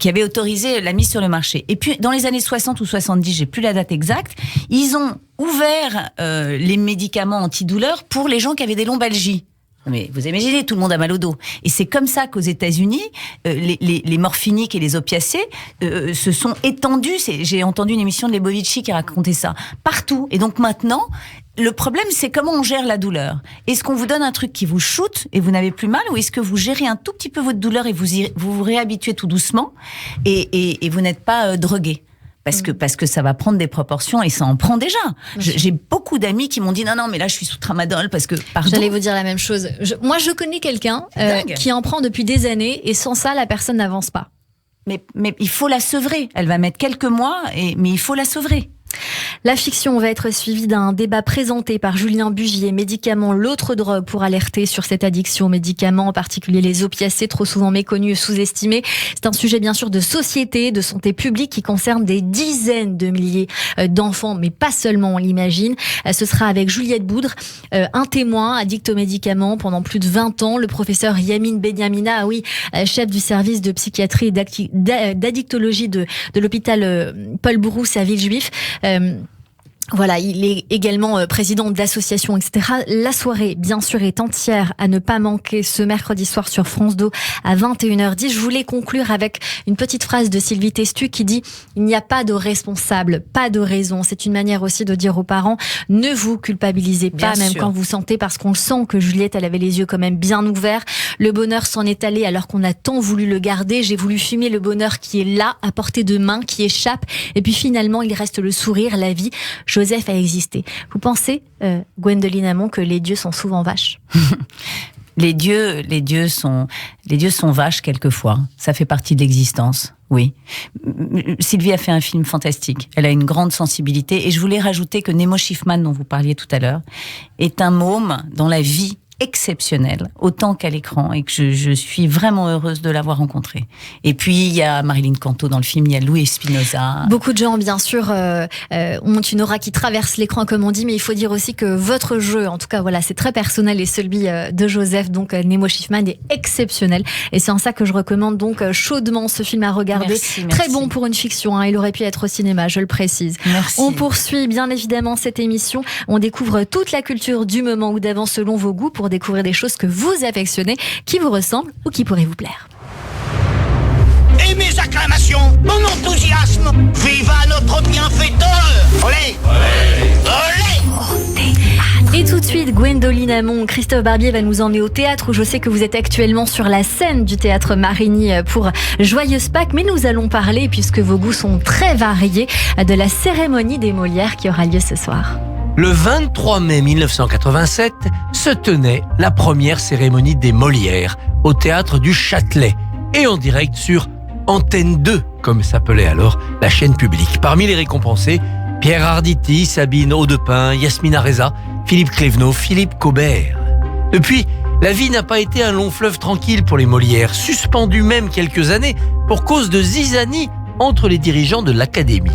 qui avait autorisé la mise sur le marché. Et puis, dans les années 60 ou 70, j'ai plus la date exacte, ils ont ouvert les médicaments antidouleurs pour les gens qui avaient des lombalgies. Mais vous imaginez, tout le monde a mal au dos. Et c'est comme ça qu'aux États-Unis, les morphiniques et les opiacés se sont étendus. J'ai entendu une émission de Lebovici qui racontait ça partout. Et donc maintenant, le problème, c'est comment on gère la douleur. Est-ce qu'on vous donne un truc qui vous shoot et vous n'avez plus mal, ou est-ce que vous gérez un tout petit peu votre douleur et vous réhabituez tout doucement et vous n'êtes pas drogué? Parce que ça va prendre des proportions et ça en prend déjà. J'ai beaucoup d'amis qui m'ont dit non, mais là je suis sous tramadol parce que, pardon. J'allais vous dire la même chose. Moi je connais quelqu'un qui en prend depuis des années et sans ça la personne n'avance pas. Mais il faut la sevrer. Elle va mettre quelques mois, mais il faut la sevrer. La fiction va être suivie d'un débat présenté par Julien Bugier, Médicaments, l'autre drogue, pour alerter sur cette addiction aux médicaments, en particulier les opiacés, trop souvent méconnus et sous-estimés. C'est un sujet bien sûr de société, de santé publique qui concerne des dizaines de milliers d'enfants, mais pas seulement, on l'imagine. Ce sera avec Juliette Boudre, un témoin addict aux médicaments pendant plus de 20 ans, le professeur Yamine Benyamina, chef du service de psychiatrie et d'addictologie de l'hôpital Paul Brousse à Villejuif. Voilà, il est également président de l'association, etc. La soirée, bien sûr, est entière à ne pas manquer ce mercredi soir sur France 2 à 21h10. Je voulais conclure avec une petite phrase de Sylvie Testu qui dit « Il n'y a pas de responsable, pas de raison ». C'est une manière aussi de dire aux parents « Ne vous culpabilisez pas, même quand vous sentez », parce qu'on sent que Juliette, elle avait les yeux quand même bien ouverts. Le bonheur s'en est allé alors qu'on a tant voulu le garder. J'ai voulu fumer le bonheur qui est là, à portée de main, qui échappe. Et puis finalement, il reste le sourire, la vie. Joseph a existé. Vous pensez, Gwendoline Amon, que les dieux sont souvent vaches? Les dieux sont vaches quelquefois. Ça fait partie de l'existence. Oui. Sylvie a fait un film fantastique. Elle a une grande sensibilité. Et je voulais rajouter que Nemo Schiffman, dont vous parliez tout à l'heure, est un môme dont la vie exceptionnelle, autant qu'à l'écran, et que je suis vraiment heureuse de l'avoir rencontré. Et puis, il y a Marilyn Canto dans le film, il y a Louis Espinosa. Beaucoup de gens, bien sûr, ont une aura qui traverse l'écran, comme on dit, mais il faut dire aussi que votre jeu, en tout cas, voilà, c'est très personnel, et celui de Joseph, donc Nemo Schiffman, est exceptionnel. Et c'est en ça que je recommande donc chaudement ce film à regarder. Merci. Très bon pour une fiction, hein, il aurait pu être au cinéma, je le précise. Merci. On poursuit bien évidemment cette émission. On découvre toute la culture du moment ou d'avant selon vos goûts pour découvrir des choses que vous affectionnez, qui vous ressemblent ou qui pourraient vous plaire. Et mes acclamations, mon enthousiasme, viva notre bienfaiteur! Olé! Olé! Et tout de suite, Gwendoline Amon, Christophe Barbier va nous emmener au théâtre où je sais que vous êtes actuellement sur la scène du théâtre Marigny pour Joyeuse Pâques, mais nous allons parler, puisque vos goûts sont très variés, de la cérémonie des Molières qui aura lieu ce soir. Le 23 mai 1987 se tenait la première cérémonie des Molières au théâtre du Châtelet et en direct sur Antenne 2, comme s'appelait alors la chaîne publique. Parmi les récompensés, Pierre Arditi, Sabine Audepin, Yasmina Reza, Philippe Clévenot, Philippe Caubert. Depuis, la vie n'a pas été un long fleuve tranquille pour les Molières, suspendu même quelques années pour cause de zizanie entre les dirigeants de l'Académie.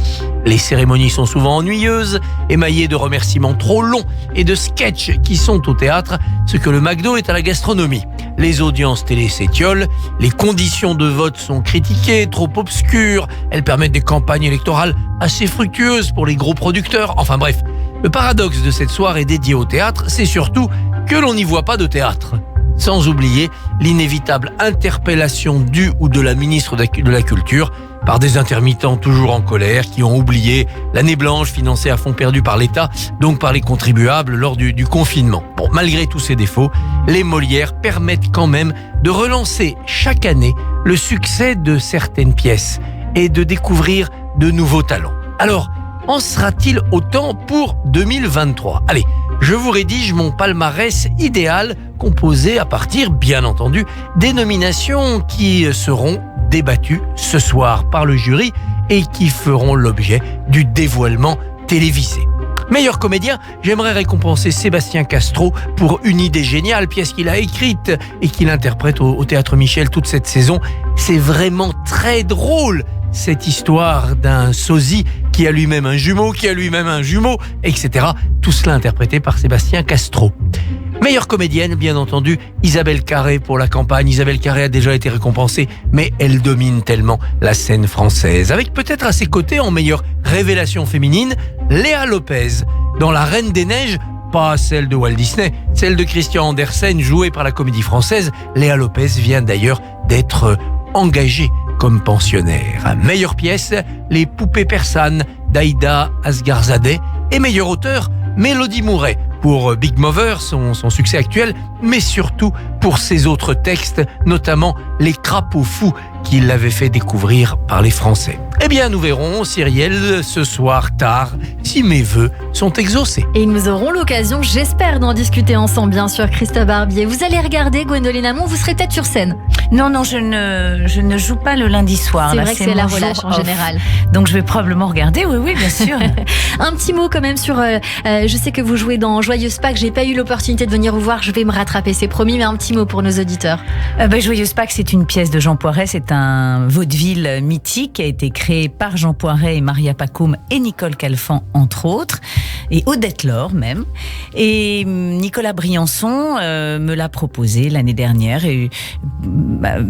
Les cérémonies sont souvent ennuyeuses, émaillées de remerciements trop longs et de sketchs qui sont au théâtre ce que le McDo est à la gastronomie. Les audiences télé s'étiolent, les conditions de vote sont critiquées, trop obscures, elles permettent des campagnes électorales assez fructueuses pour les gros producteurs. Enfin bref, le paradoxe de cette soirée dédiée au théâtre, c'est surtout que l'on n'y voit pas de théâtre. Sans oublier l'inévitable interpellation du ou de la ministre de la Culture par des intermittents toujours en colère qui ont oublié l'année blanche financée à fonds perdus par l'État, donc par les contribuables lors du confinement. Bon, malgré tous ces défauts, les Molières permettent quand même de relancer chaque année le succès de certaines pièces et de découvrir de nouveaux talents. Alors, en sera-t-il autant pour 2023 ? Allez, je vous rédige mon palmarès idéal composé à partir, bien entendu, des nominations qui seront débattues ce soir par le jury et qui feront l'objet du dévoilement télévisé. Meilleur comédien, j'aimerais récompenser Sébastien Castro pour Une idée géniale, pièce qu'il a écrite et qu'il interprète au Théâtre Michel toute cette saison. C'est vraiment très drôle, cette histoire d'un sosie qui a lui-même un jumeau, etc. Tout cela interprété par Sébastien Castro. Meilleure comédienne, bien entendu, Isabelle Carré pour La Campagne. Isabelle Carré a déjà été récompensée, mais elle domine tellement la scène française. Avec peut-être à ses côtés, en meilleure révélation féminine, Léa Lopez. Dans La Reine des Neiges, pas celle de Walt Disney, celle de Christian Andersen, jouée par la Comédie Française. Léa Lopez vient d'ailleurs d'être engagée comme pensionnaire. Meilleure pièce, Les Poupées persanes d'Aïda Asgharzadeh. Et meilleur auteur, Mélodie Mouret, pour Big Mover, son succès actuel, mais surtout pour ses autres textes, notamment Les Crapauds Fous, qu'il l'avait fait découvrir par les Français. Eh bien, nous verrons, Cyrielle, ce soir tard, si mes vœux sont exaucés. Et nous aurons l'occasion, j'espère, d'en discuter ensemble, bien sûr, Christophe Barbier. Vous allez regarder Gwendoline Amon, vous serez peut-être sur scène. Non, je ne joue pas le lundi soir. C'est là, vrai que c'est la mon relâche jour en off. général. Donc je vais probablement regarder, oui, bien sûr. Un petit mot quand même sur... je sais que vous jouez dans Joyeuse Pâques, j'ai pas eu l'opportunité de venir vous voir, je vais me rattraper, c'est promis, mais un petit mot pour nos auditeurs. Joyeuse Pâques, c'est une pièce de Jean Poiret, c'est un vaudeville mythique qui a été créé par Jean Poiret et Maria Pacôme et Nicole Calfan, entre autres, et Odette Laure même. Et Nicolas Briançon me l'a proposé l'année dernière, et,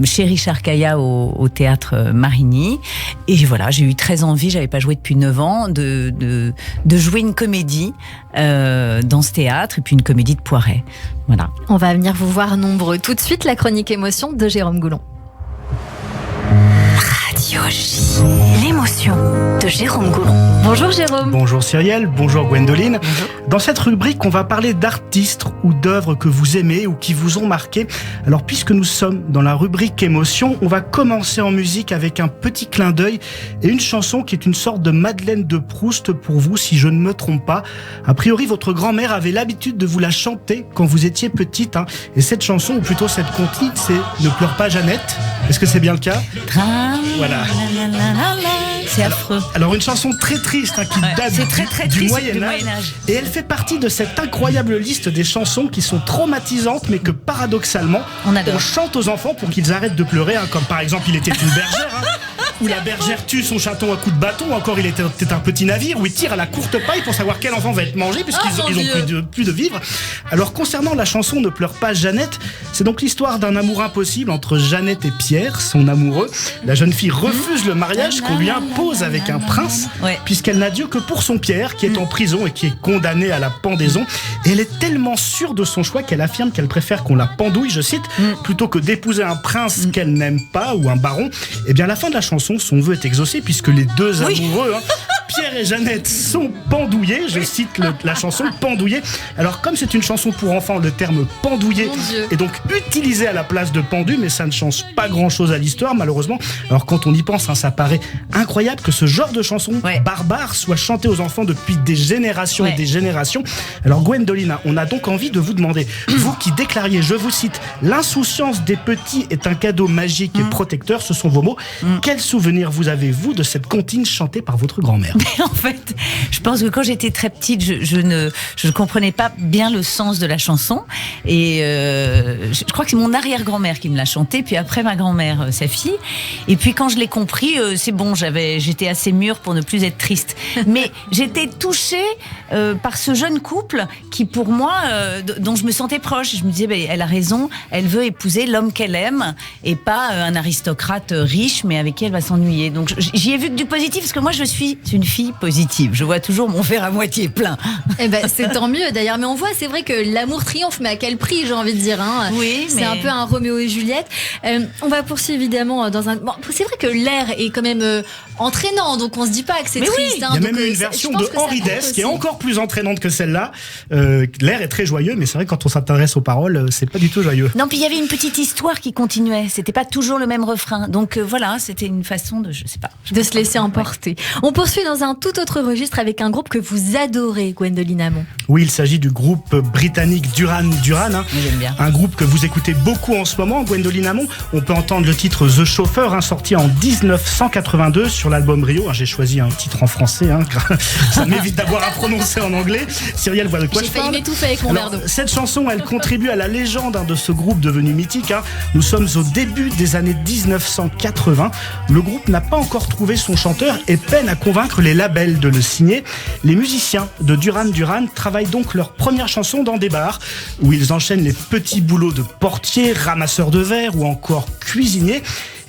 chez Richard Caillat au théâtre Marigny. Et voilà, j'ai eu très envie, j'avais pas joué depuis 9 ans, de jouer une comédie dans ce théâtre, et puis une comédie de Poiret. Voilà. On va venir vous voir nombreux. Tout de suite, la chronique émotion de Jérôme Goulon. Radio J, l'émotion de Jérôme Goulon. Bonjour Jérôme. Bonjour Cyrielle, bonjour Gwendoline. Bonjour. Dans cette rubrique, on va parler d'artistes ou d'œuvres que vous aimez ou qui vous ont marqué. Alors puisque nous sommes dans la rubrique émotion, on va commencer en musique avec un petit clin d'œil et une chanson qui est une sorte de Madeleine de Proust pour vous, si je ne me trompe pas. A priori, votre grand-mère avait l'habitude de vous la chanter quand vous étiez petite. Et cette chanson, ou plutôt cette comptine, c'est Ne pleure pas Jeannette. Est-ce que c'est bien le cas ? Voilà. C'est affreux. Alors une chanson très triste qui date du Moyen-Âge. Et elle fait partie de cette incroyable liste des chansons qui sont traumatisantes mais que paradoxalement on chante aux enfants pour qu'ils arrêtent de pleurer, comme par exemple Il était une bergère, où la bergère tue son chaton à coups de bâton, ou encore Il était un petit navire, où il tire à la courte paille pour savoir quel enfant va être mangé puisqu'ils ont plus de vivre. Alors concernant la chanson Ne pleure pas Jeannette, c'est donc l'histoire d'un amour impossible entre Jeannette et Pierre, son amoureux. La jeune fille refuse le mariage qu'on lui impose avec un prince, puisqu'elle n'a Dieu que pour son Pierre qui est en prison et qui est condamné à la pendaison. Et elle est tellement sûre de son choix qu'elle affirme qu'elle préfère qu'on la pendouille, je cite, plutôt que d'épouser un prince qu'elle n'aime pas ou un baron. Et bien à la fin de la chanson, son vœu est exaucé puisque les deux amoureux, Pierre et Jeannette, sont pendouillés. Je cite la chanson, pendouillés. Alors comme c'est une chanson pour enfants, le terme pendouillé est donc utilisé à la place de pendu, mais ça ne change pas grand-chose à l'histoire malheureusement. Alors quand on y pense, ça paraît incroyable que ce genre de chanson barbare soit chanté aux enfants depuis des générations et des générations. Alors Gwendoline, on a donc envie de vous demander, vous qui déclariez, je vous cite, l'insouciance des petits est un cadeau magique et protecteur, ce sont vos mots. Quel souvenir vous avez-vous de cette comptine chantée par votre grand-mère ? Mais en fait, je pense que quand j'étais très petite, je ne comprenais pas bien le sens de la chanson. Et je crois que c'est mon arrière-grand-mère qui me l'a chantée, puis après ma grand-mère, sa fille. Et puis quand je l'ai compris, c'est bon, j'étais assez mûre pour ne plus être triste. Mais j'étais touchée par ce jeune couple qui, pour moi, dont je me sentais proche. Je me disais, elle a raison, elle veut épouser l'homme qu'elle aime et pas un aristocrate riche, mais avec qui elle va s'ennuyer. Donc j'y ai vu que du positif, parce que moi, je suis une fille positive. Je vois toujours mon verre à moitié plein. Eh ben, c'est tant mieux d'ailleurs. Mais on voit, c'est vrai que l'amour triomphe, mais à quel prix, j'ai envie de dire. Oui, c'est un peu un Roméo et Juliette. On va poursuivre évidemment dans un. Bon, c'est vrai que l'air est quand même entraînant, donc on se dit pas que c'est triste. Il y a même une version de Henri Dess qui est encore plus entraînante que celle-là. L'air est très joyeux, mais c'est vrai que quand on s'intéresse aux paroles, c'est pas du tout joyeux. Non, puis il y avait une petite histoire qui continuait. C'était pas toujours le même refrain. Donc voilà, c'était une façon de, je sais pas. De se laisser emporter. On poursuit dans dans un tout autre registre avec un groupe que vous adorez, Gwendoline Amon. Oui, il s'agit du groupe britannique Duran Duran. J'aime bien. Un groupe que vous écoutez beaucoup en ce moment, Gwendoline Amon. On peut entendre le titre The Chauffeur, sorti en 1982 sur l'album Rio. J'ai choisi un titre en français, ça m'évite d'avoir à prononcer en anglais. Cyrielle voit de quoi je parle. J'ai failli m'étouffer avec mon verre d'eau. Cette chanson, elle contribue à la légende de ce groupe devenu mythique. Nous sommes au début des années 1980. Le groupe n'a pas encore trouvé son chanteur et peine à convaincre les labels de le signer. Les musiciens de Duran Duran travaillent donc leur première chanson dans des bars où ils enchaînent les petits boulots de portier, ramasseur de verre ou encore cuisinier.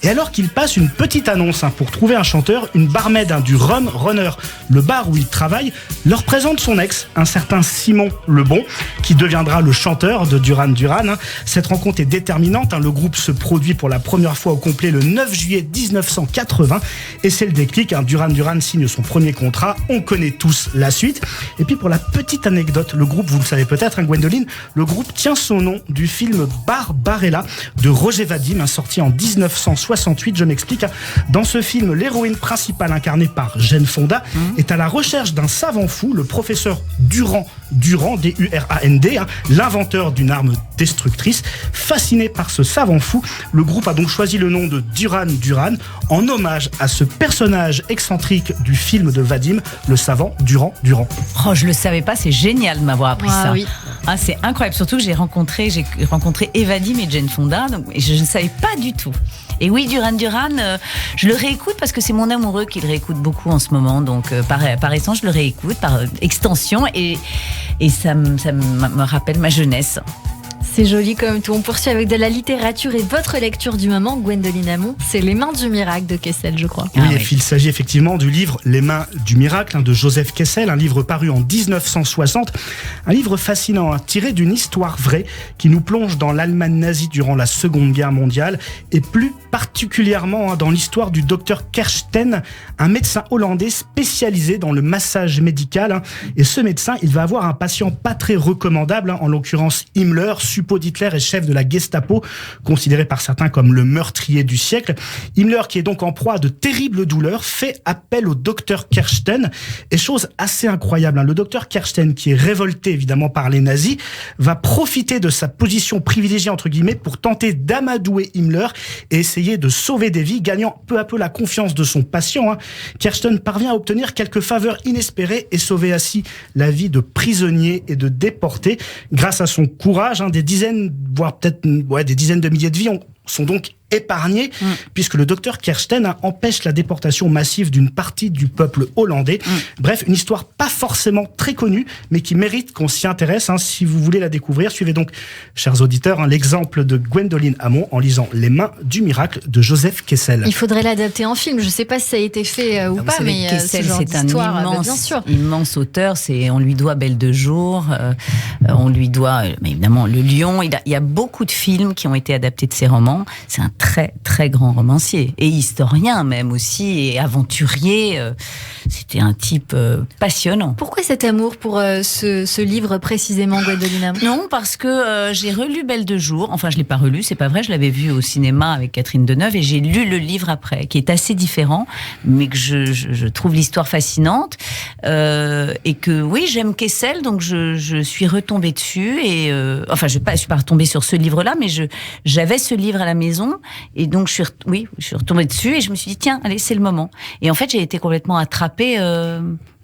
Et alors qu'ils passent une petite annonce pour trouver un chanteur, une barmaid du Rum Runner, le bar où ils travaillent, leur présente son ex, un certain Simon Lebon, qui deviendra le chanteur de Duran Duran. Cette rencontre est déterminante. Le groupe se produit pour la première fois au complet le 9 juillet 1980 et c'est le déclic. Duran Duran signe son premier contrat. On connaît tous la suite. Et puis pour la petite anecdote, le groupe, vous le savez peut-être, Gwendoline, le groupe tient son nom du film Barbarella de Roger Vadim, sorti en 1968. Je m'explique. Dans ce film, l'héroïne principale incarnée par Jane Fonda est à la recherche d'un savant fou, le professeur Durand, D-U-R-A-N-D, l'inventeur d'une arme destructrice. Fasciné par ce savant fou, le groupe a donc choisi le nom de Duran Duran en hommage à ce personnage excentrique du film de Vadim, le savant Durand Durand. Oh, je le savais pas, c'est génial de m'avoir appris ça. Oui. C'est incroyable, surtout que j'ai rencontré et Vadim et Jane Fonda, donc je ne savais pas du tout. Et oui, Duran Duran, je le réécoute parce que c'est mon amoureux qui le réécoute beaucoup en ce moment. Donc, par essence, je le réécoute, par extension. Et ça me rappelle ma jeunesse. C'est joli comme tout. On poursuit avec de la littérature et votre lecture du moment, Gwendoline Amon. C'est Les Mains du Miracle de Kessel, je crois. Oui, il s'agit effectivement du livre Les Mains du Miracle de Joseph Kessel, un livre paru en 1960. Un livre fascinant, tiré d'une histoire vraie qui nous plonge dans l'Allemagne nazie durant la Seconde Guerre mondiale et plus particulièrement dans l'histoire du docteur Kersten, un médecin hollandais spécialisé dans le massage médical. Et ce médecin, il va avoir un patient pas très recommandable, en l'occurrence Himmler, suppôt d'Hitler et chef de la Gestapo, considéré par certains comme le meurtrier du siècle. Himmler, qui est donc en proie à de terribles douleurs, fait appel au docteur Kersten. Et chose assez incroyable, le docteur Kersten, qui est révolté évidemment par les nazis, va profiter de sa position privilégiée entre guillemets pour tenter d'amadouer Himmler et essayer de sauver des vies, gagnant peu à peu la confiance de son patient. Kersten parvient à obtenir quelques faveurs inespérées et sauver ainsi la vie de prisonniers et de déportés. Grâce à son courage, des dizaines, voire peut-être des dizaines de milliers de vies sont donc épargnés, puisque le docteur Kersten empêche la déportation massive d'une partie du peuple hollandais. Bref, une histoire pas forcément très connue, mais qui mérite qu'on s'y intéresse. Si vous voulez la découvrir, suivez donc, chers auditeurs, l'exemple de Gwendoline Amon en lisant Les Mains du Miracle de Joseph Kessel. Il faudrait l'adapter en film. Je sais pas si ça a été fait ou pas, mais Kessel, ce genre c'est un immense auteur. On lui doit Belle de jour, on lui doit évidemment Le Lion. Il y a beaucoup de films qui ont été adaptés de ses romans. C'est un très très grand romancier et historien même aussi et aventurier. C'était un type passionnant. Pourquoi cet amour pour ce livre précisément, Gwendoline Amon ? Non, parce que j'ai relu Belle de jour. Enfin, je l'ai pas relu, c'est pas vrai. Je l'avais vu au cinéma avec Catherine Deneuve et j'ai lu le livre après, qui est assez différent, mais que je trouve l'histoire fascinante et que oui, j'aime Kessel, donc je suis retombée dessus et enfin, je suis pas retombée sur ce livre-là, mais j'avais ce livre à la maison et donc je suis retombée dessus et je me suis dit tiens, allez, c'est le moment. Et en fait, j'ai été complètement attrapée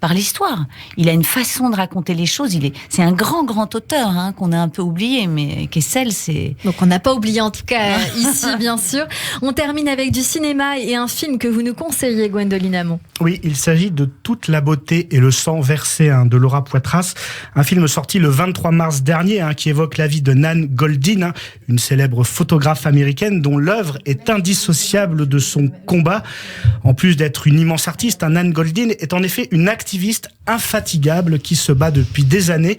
par l'histoire. Il a une façon de raconter les choses. C'est un grand auteur qu'on a un peu oublié, mais Kessel, c'est... Donc on n'a pas oublié en tout cas ici, bien sûr. On termine avec du cinéma et un film que vous nous conseillez, Gwendoline Amon. Oui, il s'agit de Toute la beauté et le sang versé de Laura Poitras, un film sorti le 23 mars dernier qui évoque la vie de Nan Goldin, une célèbre photographe américaine dont l'œuvre est indissociable de son combat. En plus d'être une immense artiste, Nan Goldin est en effet une activiste infatigable qui se bat depuis des années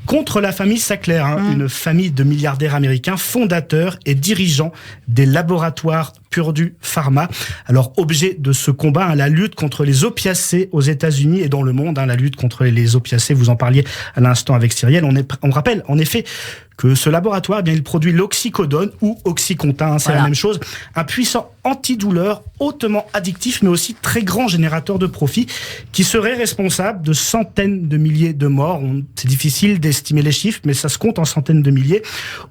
contre la famille Sackler, une famille de milliardaires américains, fondateurs et dirigeants des laboratoires Purdue Pharma. Alors, objet de ce combat, la lutte contre les opiacés aux États-Unis et dans le monde, la lutte contre les opiacés, vous en parliez à l'instant avec Cyrielle. On rappelle en effet que ce laboratoire, eh bien, il produit l'oxycodone ou Oxycontin, c'est la même chose, un puissant antidouleur hautement addictif, mais aussi très grand générateur de profit, qui serait responsable de centaines de milliers de morts. C'est difficile d'estimer les chiffres, mais ça se compte en centaines de milliers.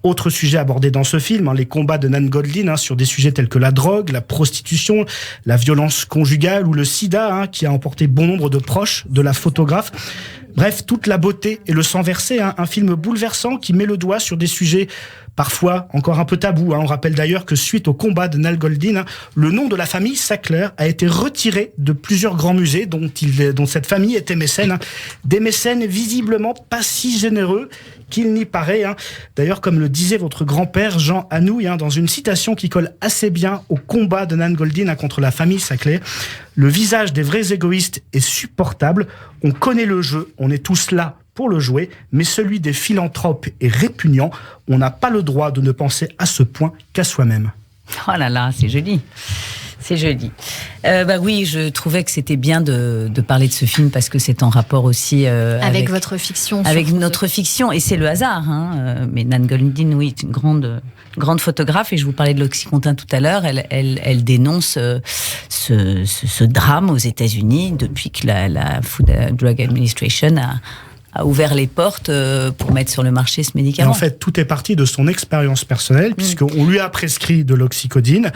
Autre sujet abordé dans ce film, les combats de Nan Goldin sur des sujets tels que la drogue, la prostitution, la violence conjugale ou le sida, qui a emporté bon nombre de proches de la photographe. Bref, toute la beauté et le sang versé, un film bouleversant qui met le doigt sur des sujets parfois encore un peu tabous. On rappelle d'ailleurs que suite au combat de Nan Goldin, le nom de la famille Sackler a été retiré de plusieurs grands musées dont cette famille était mécène. Des mécènes visiblement pas si généreux qu'il n'y paraît. D'ailleurs, comme le disait votre grand-père Jean Anouilh, dans une citation qui colle assez bien au combat de Nan Goldin contre la famille Sackler, le visage des vrais égoïstes est supportable. On connaît le jeu, on est tous là pour le jouer, mais celui des philanthropes est répugnant. On n'a pas le droit de ne penser à ce point qu'à soi-même. Oh là là, c'est joli. C'est joli. Oui, je trouvais que c'était bien de parler de ce film parce que c'est en rapport aussi avec votre fiction. Avec notre fiction, et c'est le hasard. Mais Nan Goldin, oui, est une grande photographe, et je vous parlais de l'Oxycontin tout à l'heure. Elle dénonce ce drame aux États-Unis depuis que la Food and Drug Administration a ouvert les portes pour mettre sur le marché ce médicament. Et en fait, tout est parti de son expérience personnelle, puisqu'on lui a prescrit de l'oxycodone,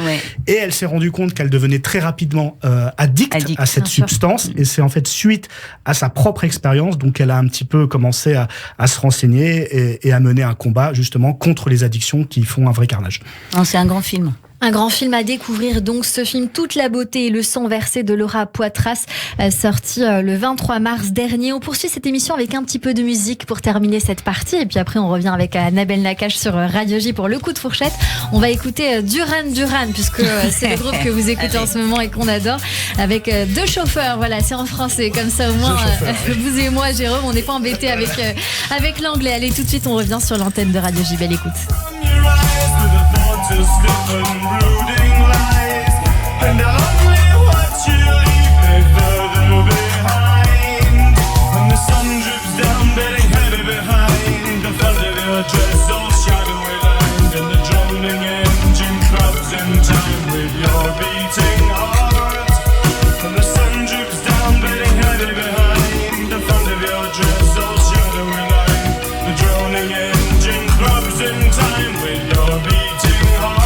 et elle s'est rendue compte qu'elle devenait très rapidement addict à cette substance, et c'est en fait suite à sa propre expérience, donc elle a un petit peu commencé à se renseigner et à mener un combat justement contre les addictions qui font un vrai carnage. C'est un grand film. Un grand film à découvrir, donc ce film Toute la beauté et le sang versé de Laura Poitras, sorti le 23 mars dernier. On poursuit cette émission avec un petit peu de musique pour terminer cette partie, et puis après on revient avec Annabelle Nakache sur Radio J pour le coup de fourchette. On va écouter Duran, puisque c'est le groupe que vous écoutez en ce moment et qu'on adore, avec deux chauffeurs. Voilà, c'est en français, comme ça au moins vous et moi, Jérôme, on n'est pas embêtés avec l'anglais. Allez, tout de suite on revient sur l'antenne de Radio J. Belle écoute. To slip and brooding lies, and I'll only watch you leave me further behind. When the sun drips down, bedding heavy behind, the front of your dress all shadowy lined, and the droning engine throbs in time with your beating heart. When the sun drips down, bedding heavy behind, the front of your dress all shadowy lined, the droning engine throbs in time with your beating heart.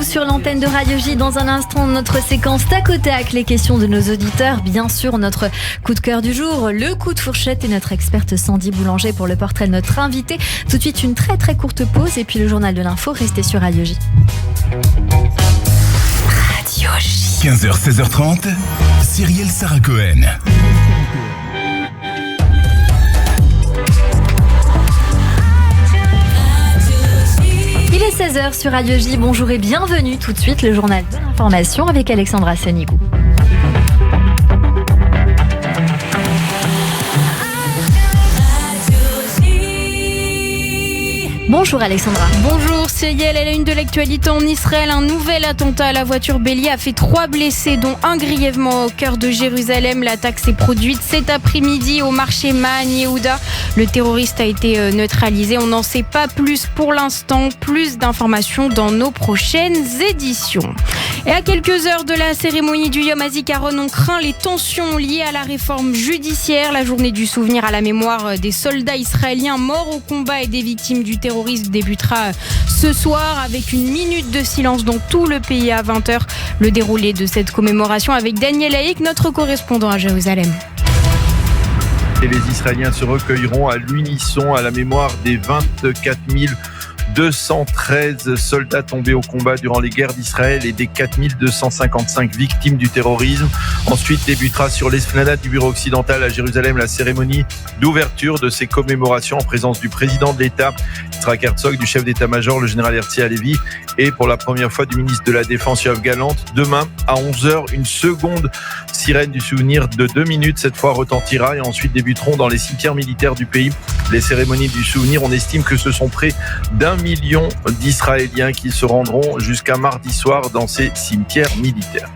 Sur l'antenne de Radio J, dans un instant, notre séquence tac au tac, les questions de nos auditeurs, bien sûr, notre coup de cœur du jour, le coup de fourchette et notre experte Sandy Boulanger pour le portrait de notre invité. Tout de suite, une très très courte pause et puis le journal de l'info. Restez sur Radio J. Radio J. 15h, 16h30, Cyrielle Sarah Cohen. Il est 16h sur Radio J, bonjour et bienvenue. Tout de suite, le journal de l'information avec Alexandra Sanigou. Bonjour Alexandra. Bonjour Cyril, à la une de l'actualité en Israël, un nouvel attentat à la voiture bélier a fait 3 blessés, dont un grièvement au cœur de Jérusalem. L'attaque s'est produite cet après-midi au marché Mahan Yehuda. Le terroriste a été neutralisé. On n'en sait pas plus pour l'instant. Plus d'informations dans nos prochaines éditions. Et à quelques heures de la cérémonie du Yom HaZikaron, on craint les tensions liées à la réforme judiciaire. La journée du souvenir à la mémoire des soldats israéliens morts au combat et des victimes du terrorisme débutera ce soir avec une minute de silence dans tout le pays à 20h. Le déroulé de cette commémoration avec Daniel Haïk, notre correspondant à Jérusalem. Et les Israéliens se recueilleront à l'unisson à la mémoire des 24 213 soldats tombés au combat durant les guerres d'Israël et des 4255 victimes du terrorisme. Ensuite débutera sur l'esplanade du bureau occidental à Jérusalem la cérémonie d'ouverture de ces commémorations en présence du président de l'État, Yitzhak Herzog, du chef d'état-major, le général Herzi Halevi, et pour la première fois du ministre de la Défense, Yoav Gallant. Demain, à 11h, une seconde sirène du souvenir de 2 minutes, cette fois retentira, et ensuite débuteront dans les cimetières militaires du pays les cérémonies du souvenir. On estime que ce sont près d'1 million d'Israéliens qui se rendront jusqu'à mardi soir dans ces cimetières militaires.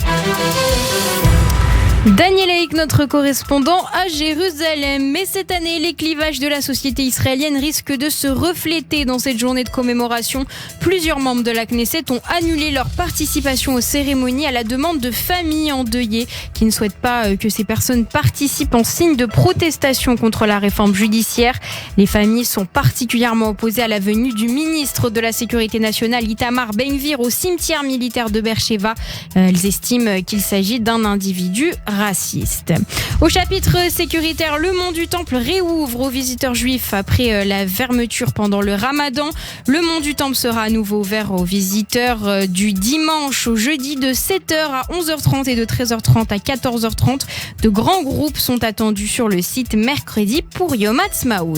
Daniel Haïk, notre correspondant à Jérusalem. Mais cette année, les clivages de la société israélienne risquent de se refléter dans cette journée de commémoration. Plusieurs membres de la Knesset ont annulé leur participation aux cérémonies à la demande de familles endeuillées qui ne souhaitent pas que ces personnes participent en signe de protestation contre la réforme judiciaire. Les familles sont particulièrement opposées à la venue du ministre de la Sécurité nationale, Itamar Ben-Gvir, au cimetière militaire de Beersheva. Elles estiment qu'il s'agit d'un individu raciste. Au chapitre sécuritaire, le Mont du Temple réouvre aux visiteurs juifs après la fermeture pendant le Ramadan. Le Mont du Temple sera à nouveau ouvert aux visiteurs du dimanche au jeudi de 7h à 11h30 et de 13h30 à 14h30. De grands groupes sont attendus sur le site mercredi pour Yom Ha'atzmaut.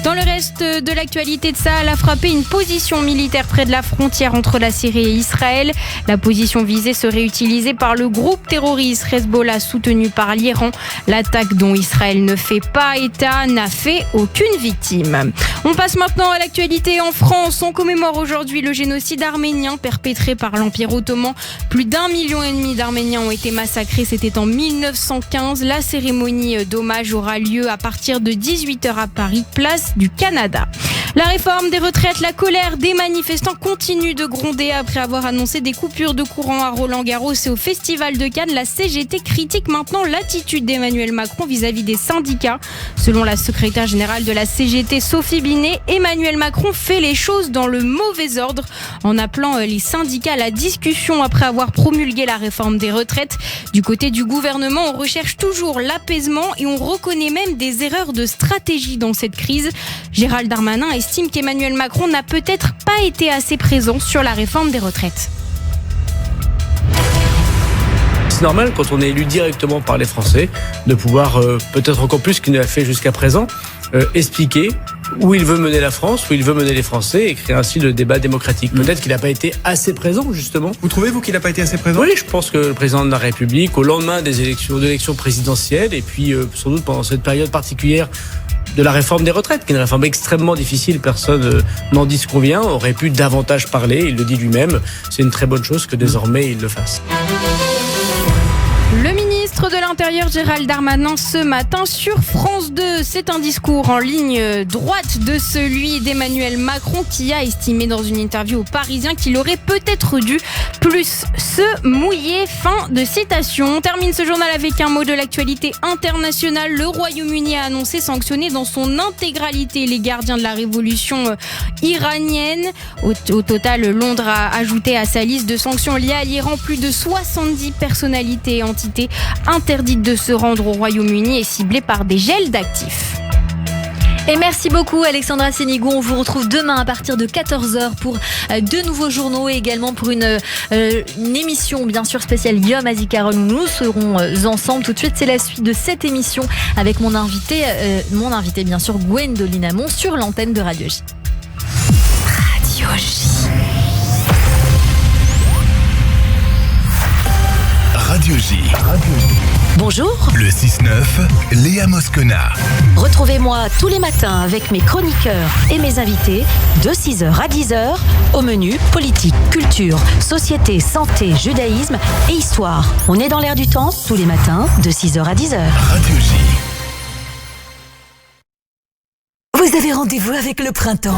Dans le reste de l'actualité, Tsahal a frappé une position militaire près de la frontière entre la Syrie et Israël. La position visée serait utilisée par le groupe terroriste Hezbollah soutenu par l'Iran. L'attaque dont Israël ne fait pas état n'a fait aucune victime. On passe maintenant à l'actualité en France. On commémore aujourd'hui le génocide arménien perpétré par l'Empire ottoman. Plus d'1,5 million d'Arméniens ont été massacrés. C'était en 1915. La cérémonie d'hommage aura lieu à partir de 18h à Paris, place du Canada. La réforme des retraites, la colère des manifestants continue de gronder après avoir annoncé des coupures de courant à Roland-Garros et au Festival de Cannes. La CGT critique maintenant l'attitude d'Emmanuel Macron vis-à-vis des syndicats. Selon la secrétaire générale de la CGT, Sophie Binet, Emmanuel Macron fait les choses dans le mauvais ordre en appelant les syndicats à la discussion après avoir promulgué la réforme des retraites. Du côté du gouvernement, on recherche toujours l'apaisement et on reconnaît même des erreurs de stratégie dans cette crise. Gérald Darmanin estime qu'Emmanuel Macron n'a peut-être pas été assez présent sur la réforme des retraites. C'est normal, quand on est élu directement par les Français, de pouvoir, peut-être encore plus qu'il ne l'a fait jusqu'à présent, expliquer où il veut mener la France, où il veut mener les Français et créer ainsi le débat démocratique. Peut-être qu'il n'a pas été assez présent, justement. Vous trouvez, vous, qu'il n'a pas été assez présent ? Oui, je pense que le président de la République, au lendemain des élections présidentielles, et puis sans doute pendant cette période particulière de la réforme des retraites, qui est une réforme extrêmement difficile, personne n'en disconvient, aurait pu davantage parler, il le dit lui-même. C'est une très bonne chose que désormais il le fasse. Le ministre de l'Intérieur Gérald Darmanin ce matin sur France 2. C'est un discours en ligne droite de celui d'Emmanuel Macron qui a estimé dans une interview aux Parisiens qu'il aurait peut-être dû plus se mouiller. Fin de citation. On termine ce journal avec un mot de l'actualité internationale. Le Royaume-Uni a annoncé sanctionner dans son intégralité les gardiens de la révolution iranienne. Au total, Londres a ajouté à sa liste de sanctions liées à l'Iran plus de 70 personnalités et entités interdites de se rendre au Royaume-Uni et ciblées par des gels d'actifs. Et merci beaucoup Alexandra Sénigou. On vous retrouve demain à partir de 14h pour de nouveaux journaux et également pour une émission bien sûr spéciale Yom HaZikaron où nous serons ensemble. Tout de suite, c'est la suite de cette émission avec mon invité bien sûr Gwendoline Amon sur l'antenne de Radio J. Radio J. Radio J. Bonjour. Le 6-9, Léa Moscona. Retrouvez-moi tous les matins avec mes chroniqueurs et mes invités de 6h à 10h au menu politique, culture, société, santé, judaïsme et histoire. On est dans l'air du temps tous les matins de 6h à 10h. Radio J. Vous avez rendez-vous avec le printemps.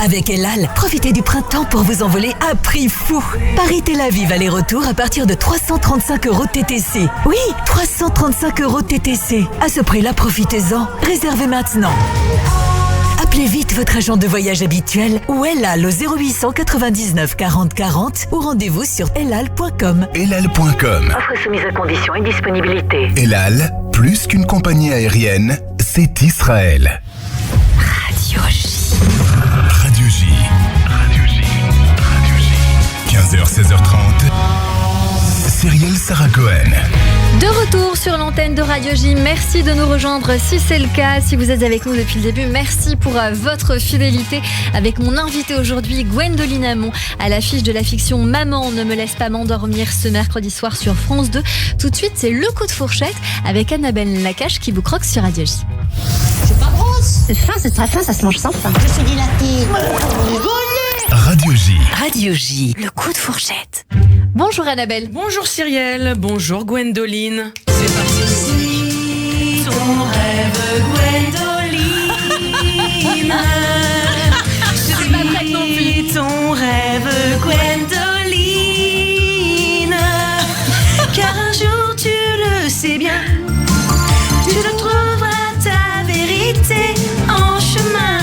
Avec Elal, profitez du printemps pour vous envoler à prix fou. Paris-Tel Aviv aller-retour à partir de 335 € TTC. Oui, 335 € TTC. À ce prix-là, profitez-en. Réservez maintenant. Appelez vite votre agent de voyage habituel ou Elal au 0800 99 40 40 ou rendez-vous sur elal.com. Elal.com. Offre soumise à conditions et disponibilité. Elal, plus qu'une compagnie aérienne, c'est Israël. Radio J. Radio J. Radio J. Radio J. 15h, 16h30. Cyrielle Sarah Cohen. De retour sur l'antenne de Radio J, merci de nous rejoindre si c'est le cas. Si vous êtes avec nous depuis le début, merci pour votre fidélité. Avec mon invité aujourd'hui, Gwendoline Hamon, à l'affiche de la fiction Maman ne me laisse pas m'endormir ce mercredi soir sur France 2. Tout de suite, c'est le coup de fourchette avec Annabelle Lacache qui vous croque sur Radio J. C'est pas grosse. C'est fin, c'est très fin, ça se mange sans fin. Je suis dilatée. Radio J. Radio J, le coup de fourchette. Bonjour Annabelle. Bonjour Cyrielle, bonjour Gwendoline. C'est parti. Si ton rêve Gwendoline. Je suis pas prête non plus. Si ton rêve Gwendoline. Car un jour tu le sais bien, tu retrouveras ta vérité en chemin.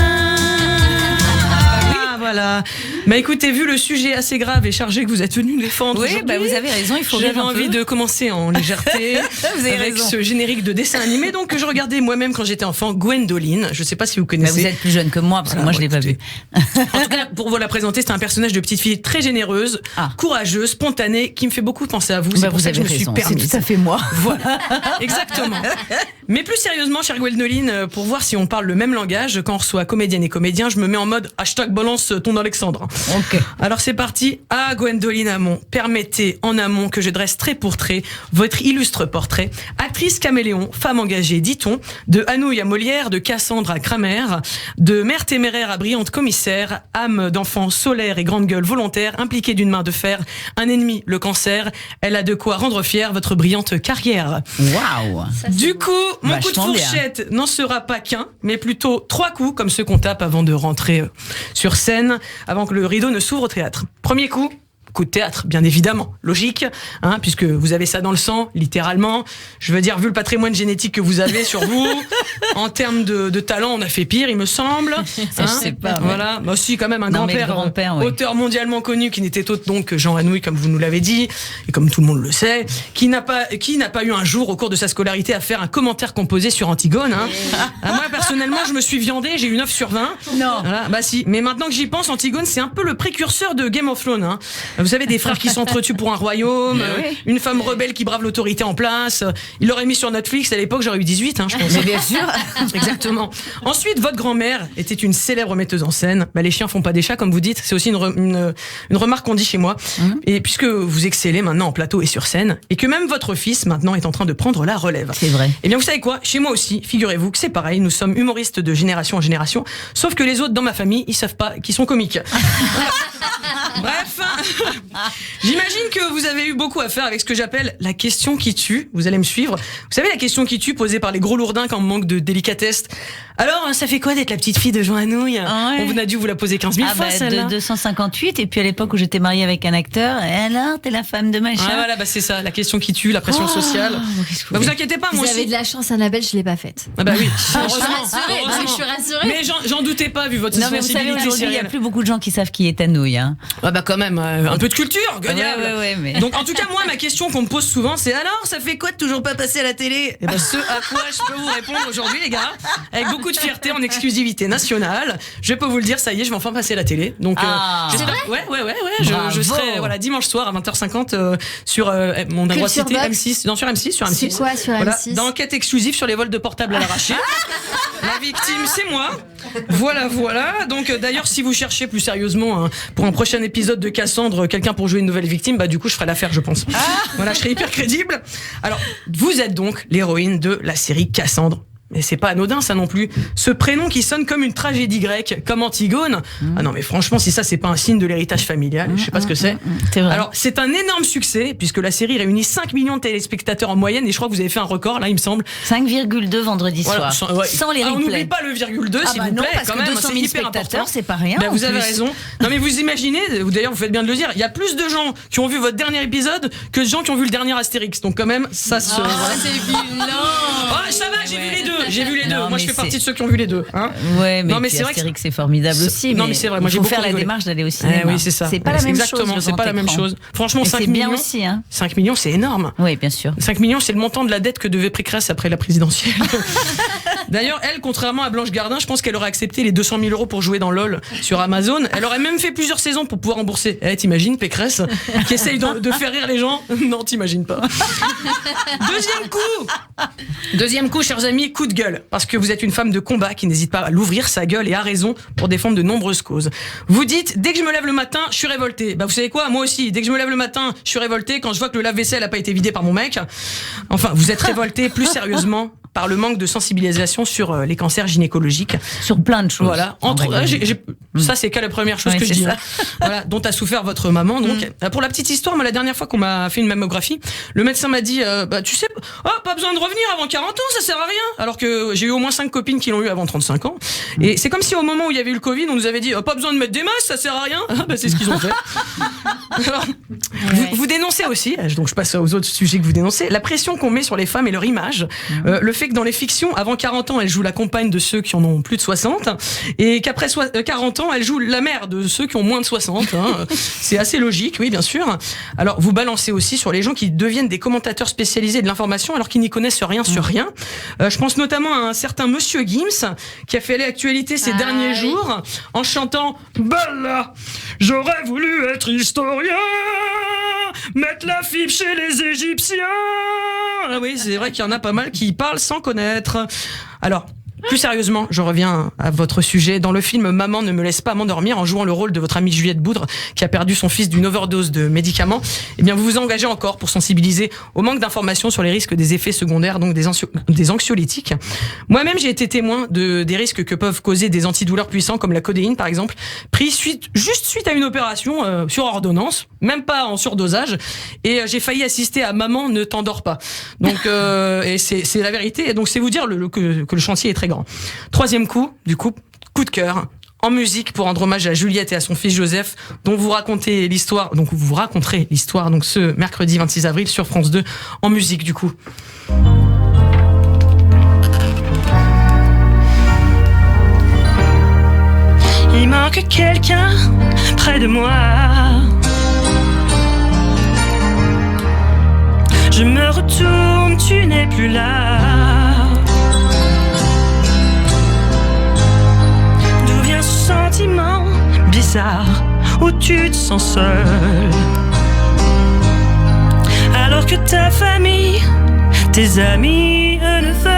Ah voilà. Bah écoutez, vu le sujet assez grave et chargé que vous êtes venu défendre Oui, bah vous avez raison, il faut j'avais rire un envie peu. de commencer en légèreté Vous avez avec raison. ce générique de dessin animé donc que je regardais moi-même quand j'étais enfant, Gwendoline. Je sais pas si vous Bah, connaissez. vous êtes plus jeune que moi, parce que moi je l'ai pas vu. En tout cas, pour vous la présenter, c'est un personnage de petite fille très généreuse, courageuse, spontanée, qui me fait beaucoup penser à vous. C'est Bah, pour vous ça que je avez me suis raison, permise. c'est tout à fait moi. Voilà, exactement. Mais plus sérieusement, chère Gwendoline, pour voir si on parle le même langage, quand on reçoit comédienne et comédien, je me mets en mode #balance ton Alexandre. Ok. Alors c'est parti. Ah, Gwendoline Hamon, permettez en amont que je dresse trait pour trait votre illustre portrait. Actrice caméléon, femme engagée, dit-on, de Anouilh à Molière, de Cassandre à Kramer, de mère téméraire à brillante commissaire, âme d'enfant solaire et grande gueule volontaire, impliquée d'une main de fer, un ennemi, le cancer. Elle a de quoi rendre fière votre brillante carrière. Waouh. Du coup, mon coup de Vachement bien. fourchette n'en sera pas qu'un, mais plutôt 3 coups, comme ceux qu'on tape avant de rentrer sur scène, avant que le rideau ne s'ouvre au théâtre. Premier coup de théâtre, bien évidemment, logique, hein, puisque vous avez ça dans le sang, littéralement. Je veux dire, vu le patrimoine génétique que vous avez sur vous, en termes de talent, on a fait pire, il me semble. Ça, je sais pas, mais- Voilà, bah si, quand même, un Non, mais grand-père, le grand-père, oui. auteur mondialement connu, qui n'était autre donc que Jean Anouilh, comme vous nous l'avez dit, et comme tout le monde le sait, qui n'a pas eu un jour, au cours de sa scolarité, à faire un commentaire composé sur Antigone. Hein. Moi, personnellement, je me suis viandé, j'ai eu 9 sur 20. Non. Voilà, bah si. Mais maintenant que j'y pense, Antigone, c'est un peu le précurseur de Game of Thrones. Hein. Vous savez, des frères qui s'entretuent pour un royaume, une femme rebelle qui brave l'autorité en place. Il l'aurait mis sur Netflix, à l'époque, j'aurais eu 18, hein, je pense. Mais bien sûr. Exactement. Ensuite, votre grand-mère était une célèbre metteuse en scène. Bah, les chiens font pas des chats, comme vous dites. C'est aussi une remarque qu'on dit chez moi. Et puisque vous excellez maintenant en plateau et sur scène, et que même votre fils, maintenant, est en train de prendre la relève. C'est vrai. Eh bien, vous savez quoi? Chez moi aussi, figurez-vous que c'est pareil. Nous sommes humoristes de génération en génération. Sauf que les autres dans ma famille, ils savent pas qu'ils sont comiques. Bref, j'imagine que vous avez eu beaucoup à faire avec ce que j'appelle la question qui tue. Vous allez me suivre. Vous savez, la question qui tue posée par les gros lourdins quand on manque de délicatesse. Alors, ça fait quoi d'être la petite fille de Jean Anouilh? On a dû vous la poser 15 000 fois, celle-là. De 258, et puis à l'époque où j'étais mariée avec un acteur, et alors, t'es la femme de machin. Ah, voilà, bah c'est ça, la question qui tue, la pression sociale. Bah, vous inquiétez pas, moi Vous aussi. avez de la chance, Annabelle, je l'ai pas faite. Ah bah oui. Je suis rassurée. Non, mais je suis rassurée. Mais j'en doutais pas, vu votre Non, mais vous savez, sensibilité. aujourd'hui, il n'y a Cyrielle. plus beaucoup de gens qui savent qui est Anouilh. Hein. Ah bah quand même, un peu de culture, guegnable. Ouais, mais... Donc en tout cas, moi, ma question qu'on me pose souvent, c'est alors, ça fait quoi de toujours pas passer à la télé? Et ben ce à quoi je peux vous répondre aujourd'hui, les gars, avec beaucoup de fierté, en exclusivité nationale. Je peux vous le dire, ça y est, je vais enfin passer à la télé. Donc j'espère- ouais, je serai dimanche soir à 20h50 sur mon endroit Culture cité Box. M6, non sur M6, C'est quoi sur Voilà, M6? d'enquête exclusive sur les vols de portables à l'arraché. La victime, c'est moi. Voilà. Donc d'ailleurs, si vous cherchez plus sérieusement pour un prochain épisode de Cassandre, quelqu'un pour jouer une nouvelle victime, du coup, je ferai l'affaire, je pense. Voilà, je serai hyper crédible. Alors, vous êtes donc l'héroïne de la série Cassandre. Mais c'est pas anodin ça non plus. Ce prénom qui sonne comme une tragédie grecque, comme Antigone. Ah non mais franchement, si ça c'est pas un signe de l'héritage familial, je sais pas ce que c'est. Alors c'est un énorme succès puisque la série réunit 5 millions de téléspectateurs en moyenne et je crois que vous avez fait un record là il me semble. 5,2 vendredi soir. Sans les replays. On n'oublie pas le virgule 2 s'il vous plaît. Parce quand que même, 200 000 spectateurs c'est pas rien. Vous avez raison. Non mais vous imaginez, d'ailleurs vous faites bien de le dire, il y a plus de gens qui ont vu votre dernier épisode que de gens qui ont vu le dernier Astérix. Donc quand même ça se... c'est violent. Ça va, j'ai vu les deux. Moi je fais partie de ceux qui ont vu les deux. Ouais, mais c'est vrai que c'est formidable aussi. Non mais c'est vrai, moi j'ai beaucoup faire la démarche d'aller au cinéma. Oui, c'est ça. C'est pas la même chose. Exactement, c'est pas la même chose. Franchement, 5 millions. Bien aussi, 5 millions, c'est énorme. Oui, bien sûr. 5 millions, c'est le montant de la dette que devait Pécresse après la présidentielle. D'ailleurs, elle, contrairement à Blanche Gardin, je pense qu'elle aurait accepté les 200 000 € pour jouer dans LOL sur Amazon. Elle aurait même fait plusieurs saisons pour pouvoir rembourser. T'imagines, Pécresse, qui essaye de faire rire les gens? Non, t'imagines pas. Deuxième coup, chers amis, coup de gueule. Parce que vous êtes une femme de combat qui n'hésite pas à l'ouvrir sa gueule et a raison pour défendre de nombreuses causes. Vous dites, dès que je me lève le matin, je suis révoltée. Vous savez quoi? Moi aussi, dès que je me lève le matin, je suis révoltée quand je vois que le lave-vaisselle n'a pas été vidé par mon mec. Enfin, vous êtes révoltée plus sérieusement par le manque de sensibilisation sur les cancers gynécologiques. Sur plein de choses. Voilà. Ça, c'est qu'à la première chose que je dis. Voilà, dont a souffert votre maman. Donc, pour la petite histoire, moi, la dernière fois qu'on m'a fait une mammographie, le médecin m'a dit, tu sais, pas besoin de revenir avant 40 ans, ça sert à rien. Alors que j'ai eu au moins 5 copines qui l'ont eu avant 35 ans. Et c'est comme si au moment où il y avait eu le Covid, on nous avait dit, pas besoin de mettre des masques, ça sert à rien. C'est ce qu'ils ont fait. Alors, vous dénoncez aussi, donc je passe aux autres sujets que vous dénoncez, la pression qu'on met sur les femmes et leur image. Le fait que dans les fictions, avant 40 ans, elles jouent la compagne de ceux qui en ont plus de 60, et qu'après 40 ans, elles jouent la mère de ceux qui ont moins de 60. C'est assez logique, oui, bien sûr. Alors, vous balancez aussi sur les gens qui deviennent des commentateurs spécialisés de l'information alors qu'ils n'y connaissent rien sur rien. Je pense notamment à un certain Monsieur Gims, qui a fait l'actualité ces derniers jours, en chantant « Bella, j'aurais voulu être historien, mettre la fibre chez les Égyptiens ». Ah oui, c'est vrai qu'il y en a pas mal qui parlent sans connaître. Alors, plus sérieusement, je reviens à votre sujet. Dans le film Maman ne me laisse pas m'endormir, en jouant le rôle de votre amie Juliette Boudre, qui a perdu son fils d'une overdose de médicaments, eh bien, vous vous engagez encore pour sensibiliser au manque d'informations sur les risques des effets secondaires, donc des anxiolytiques. Moi-même, j'ai été témoin des risques que peuvent causer des antidouleurs puissants, comme la codéine, par exemple, pris juste suite à une opération sur ordonnance, même pas en surdosage, et j'ai failli assister à Maman ne t'endors pas. Donc, et c'est la vérité. Et donc, c'est vous dire que le chantier est très grand. Troisième coup, du coup, coup de cœur en musique pour rendre hommage à Juliette et à son fils Joseph, dont vous raconterez l'histoire, donc ce mercredi 26 avril sur France 2 en musique du coup. Il manque quelqu'un près de moi. Je me retourne, tu n'es plus là. D'où vient ce sentiment bizarre où tu te sens seul, alors que ta famille, tes amis, eux ne veulent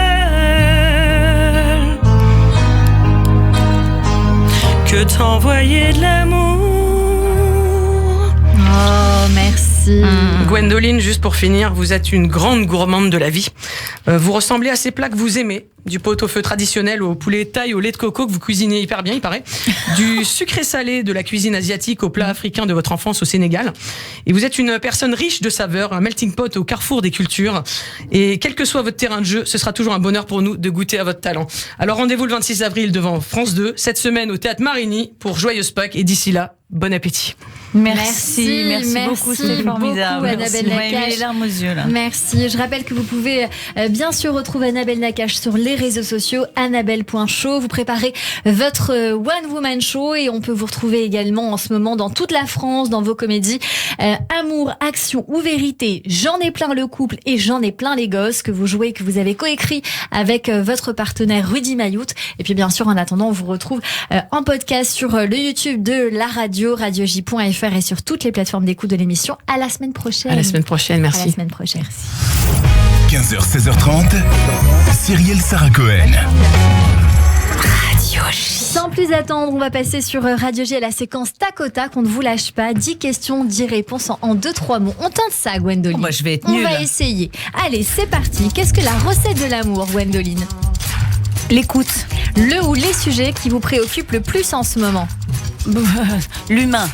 que t'envoyer de l'amour. Oh, merci. Gwendoline, juste pour finir, vous êtes une grande gourmande de la vie. Vous ressemblez à ces plats que vous aimez, du pot-au-feu traditionnel au poulet thaï au lait de coco que vous cuisinez hyper bien, il paraît, du sucré salé de la cuisine asiatique au plat africain de votre enfance au Sénégal. Et vous êtes une personne riche de saveurs, un melting pot au carrefour des cultures. Et quel que soit votre terrain de jeu, ce sera toujours un bonheur pour nous de goûter à votre talent. Alors rendez-vous le 26 avril devant France 2, cette semaine au Théâtre Marigny pour Joyeuse Pâques. Et d'ici là, bon appétit. Merci beaucoup, c'est formidable. Annabelle Nakache. Les larmes aux yeux là. Merci. Je rappelle que vous pouvez bien sûr retrouver Annabelle Nakache sur les réseaux sociaux, annabelle.show. Vous préparez votre One Woman Show et on peut vous retrouver également en ce moment dans toute la France, dans vos comédies Amour, Action ou Vérité, J'en ai plein le couple et J'en ai plein les gosses que vous jouez, que vous avez coécrit avec votre partenaire Rudy Mayoute. Et puis bien sûr, en attendant, on vous retrouve en podcast sur le YouTube de la radio, radioj.fr et sur toutes les plateformes d'écoute de l'émission. À la semaine prochaine. À la semaine prochaine, merci. À la semaine prochaine.15h, Merci. 16h30, Cyrielle Sarah Cohen. Radio. Radio J. Sans plus attendre, on va passer sur Radio J à la séquence tac au tac. On ne vous lâche pas. 10 questions, 10 réponses en 2-3 mots. On tente ça, Gwendoline. Moi, je vais être On nulle. va essayer. Allez, c'est parti. Qu'est-ce que la recette de l'amour, Gwendoline? L'écoute. Le ou les sujets qui vous préoccupent le plus en ce moment? L'humain.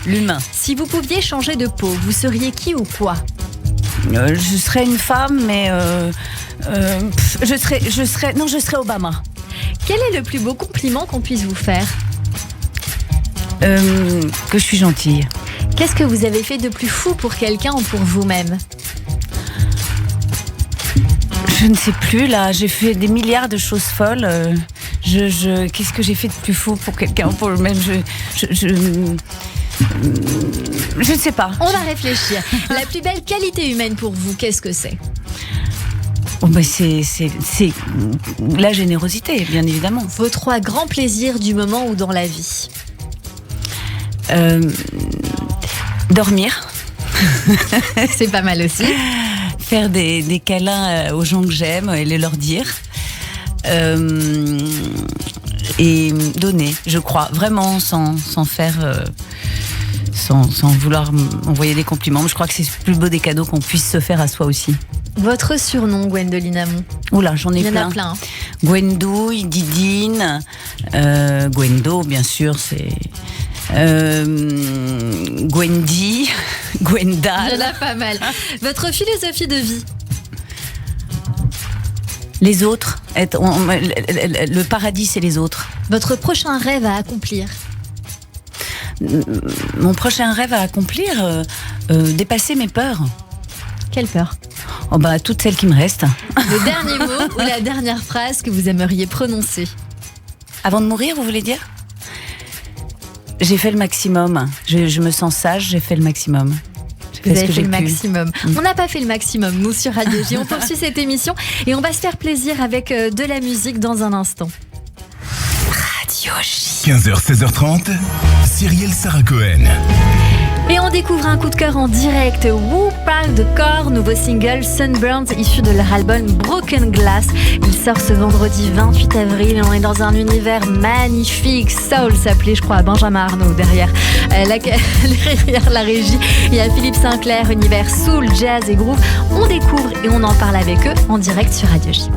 Si vous pouviez changer de peau, vous seriez qui ou quoi? Je serais une femme, mais je serais Obama. Quel est le plus beau compliment qu'on puisse vous faire? Que je suis gentille. Qu'est-ce que vous avez fait de plus fou pour quelqu'un ou pour vous-même? Je ne sais plus, là. J'ai fait des milliards de choses folles. Qu'est-ce que j'ai fait de plus fou pour quelqu'un ou pour moi-même? Je ne sais pas. On va réfléchir. La plus belle qualité humaine pour vous, qu'est-ce que c'est? C'est la générosité, bien évidemment. Vos 3 grands plaisirs du moment ou dans la vie? Dormir. C'est pas mal aussi. Faire des câlins aux gens que j'aime et les leur dire. Et donner, je crois, vraiment sans faire... sans vouloir envoyer des compliments. Je crois que c'est le plus beau des cadeaux qu'on puisse se faire à soi aussi. Votre surnom, Gwendoline Amon? Oula, j'en ai plein. Il y en a plein. Gwendouille, Didine, Gwendo, bien sûr, c'est... Gwendy, Gwendal. Il y en a pas mal. Votre philosophie de vie? Les autres. Le paradis, c'est les autres. Votre prochain rêve à accomplir? Mon prochain rêve à accomplir, dépasser mes peurs. Quelle peur? Toutes celles qui me restent. Le dernier mot ou la dernière phrase que vous aimeriez prononcer? Avant de mourir, vous voulez dire? J'ai fait le maximum. Je me sens sage, j'ai fait le maximum. Vous avez fait le maximum. On n'a pas fait le maximum, nous, sur Radio J. On poursuit cette émission et on va se faire plaisir avec de la musique dans un instant. Radio J. 15h, 16h30, Cyrielle Sarah Cohen. Et on découvre un coup de cœur en direct. Who parle de corps, nouveau single Sunburns issu de leur album Broken Glass. Il sort ce vendredi 28 avril et on est dans un univers magnifique. Soul s'appelait, je crois, Benjamin Arnault derrière la régie. Il y a Philippe Sinclair, univers soul, jazz et groove. On découvre et on en parle avec eux en direct sur Radio J.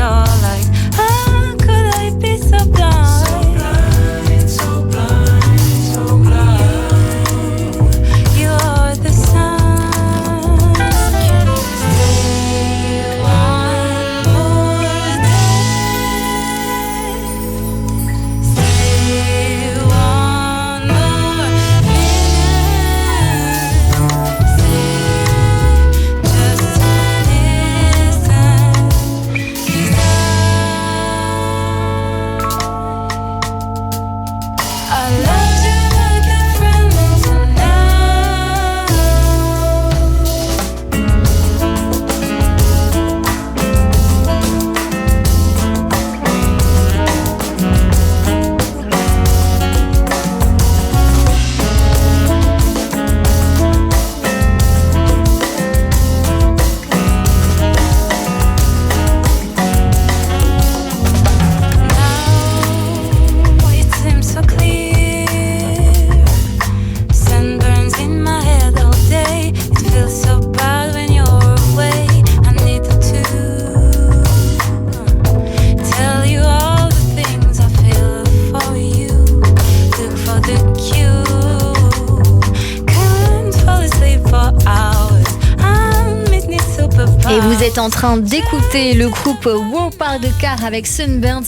All Et vous êtes en train d'écouter le groupe Wow Par de Car avec Sunburns,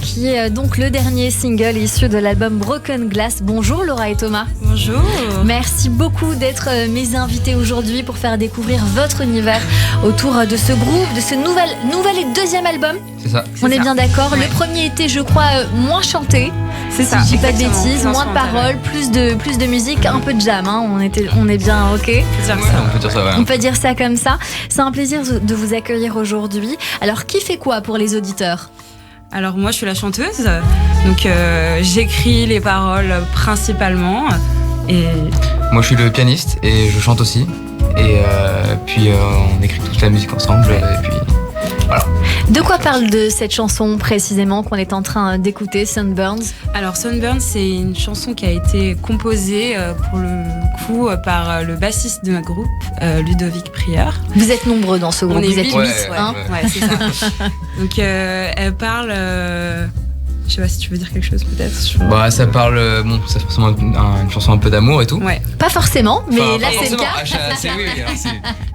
qui est donc le dernier single issu de l'album Broken Glass. Bonjour Laura et Thomas. Bonjour. Merci beaucoup d'être mes invités aujourd'hui pour faire découvrir votre univers autour de ce groupe, de ce nouvel et deuxième album. C'est ça. On est bien d'accord. Le premier était, je crois, moins chanté. C'est ça. Si je dis pas de Exactement. bêtises, moins de paroles, plus de musique, un peu de jam. Hein. On est bien ok. On peut dire ça, ouais. On peut dire ça comme ça. C'est un plaisir de vous accueillir aujourd'hui. Alors, qui fait quoi pour les auditeurs ? Alors moi je suis la chanteuse, donc j'écris les paroles principalement. Et moi je suis le pianiste et je chante aussi. Et puis on écrit toute la musique ensemble. Et puis voilà. De quoi parle de cette chanson précisément qu'on est en train d'écouter, Sunburns ? Alors Sunburns, c'est une chanson qui a été composée pour le coup par le bassiste de notre groupe, Ludovic Prieur. Vous êtes nombreux dans ce groupe, vous êtes 8, hein ? Ouais, c'est ça. Donc elle parle... Je sais pas si tu veux dire quelque chose peut-être sur... Bah ça parle, bon c'est forcément une chanson un peu d'amour et tout. Ouais. Pas forcément, mais enfin, là c'est le cas. Oui, alors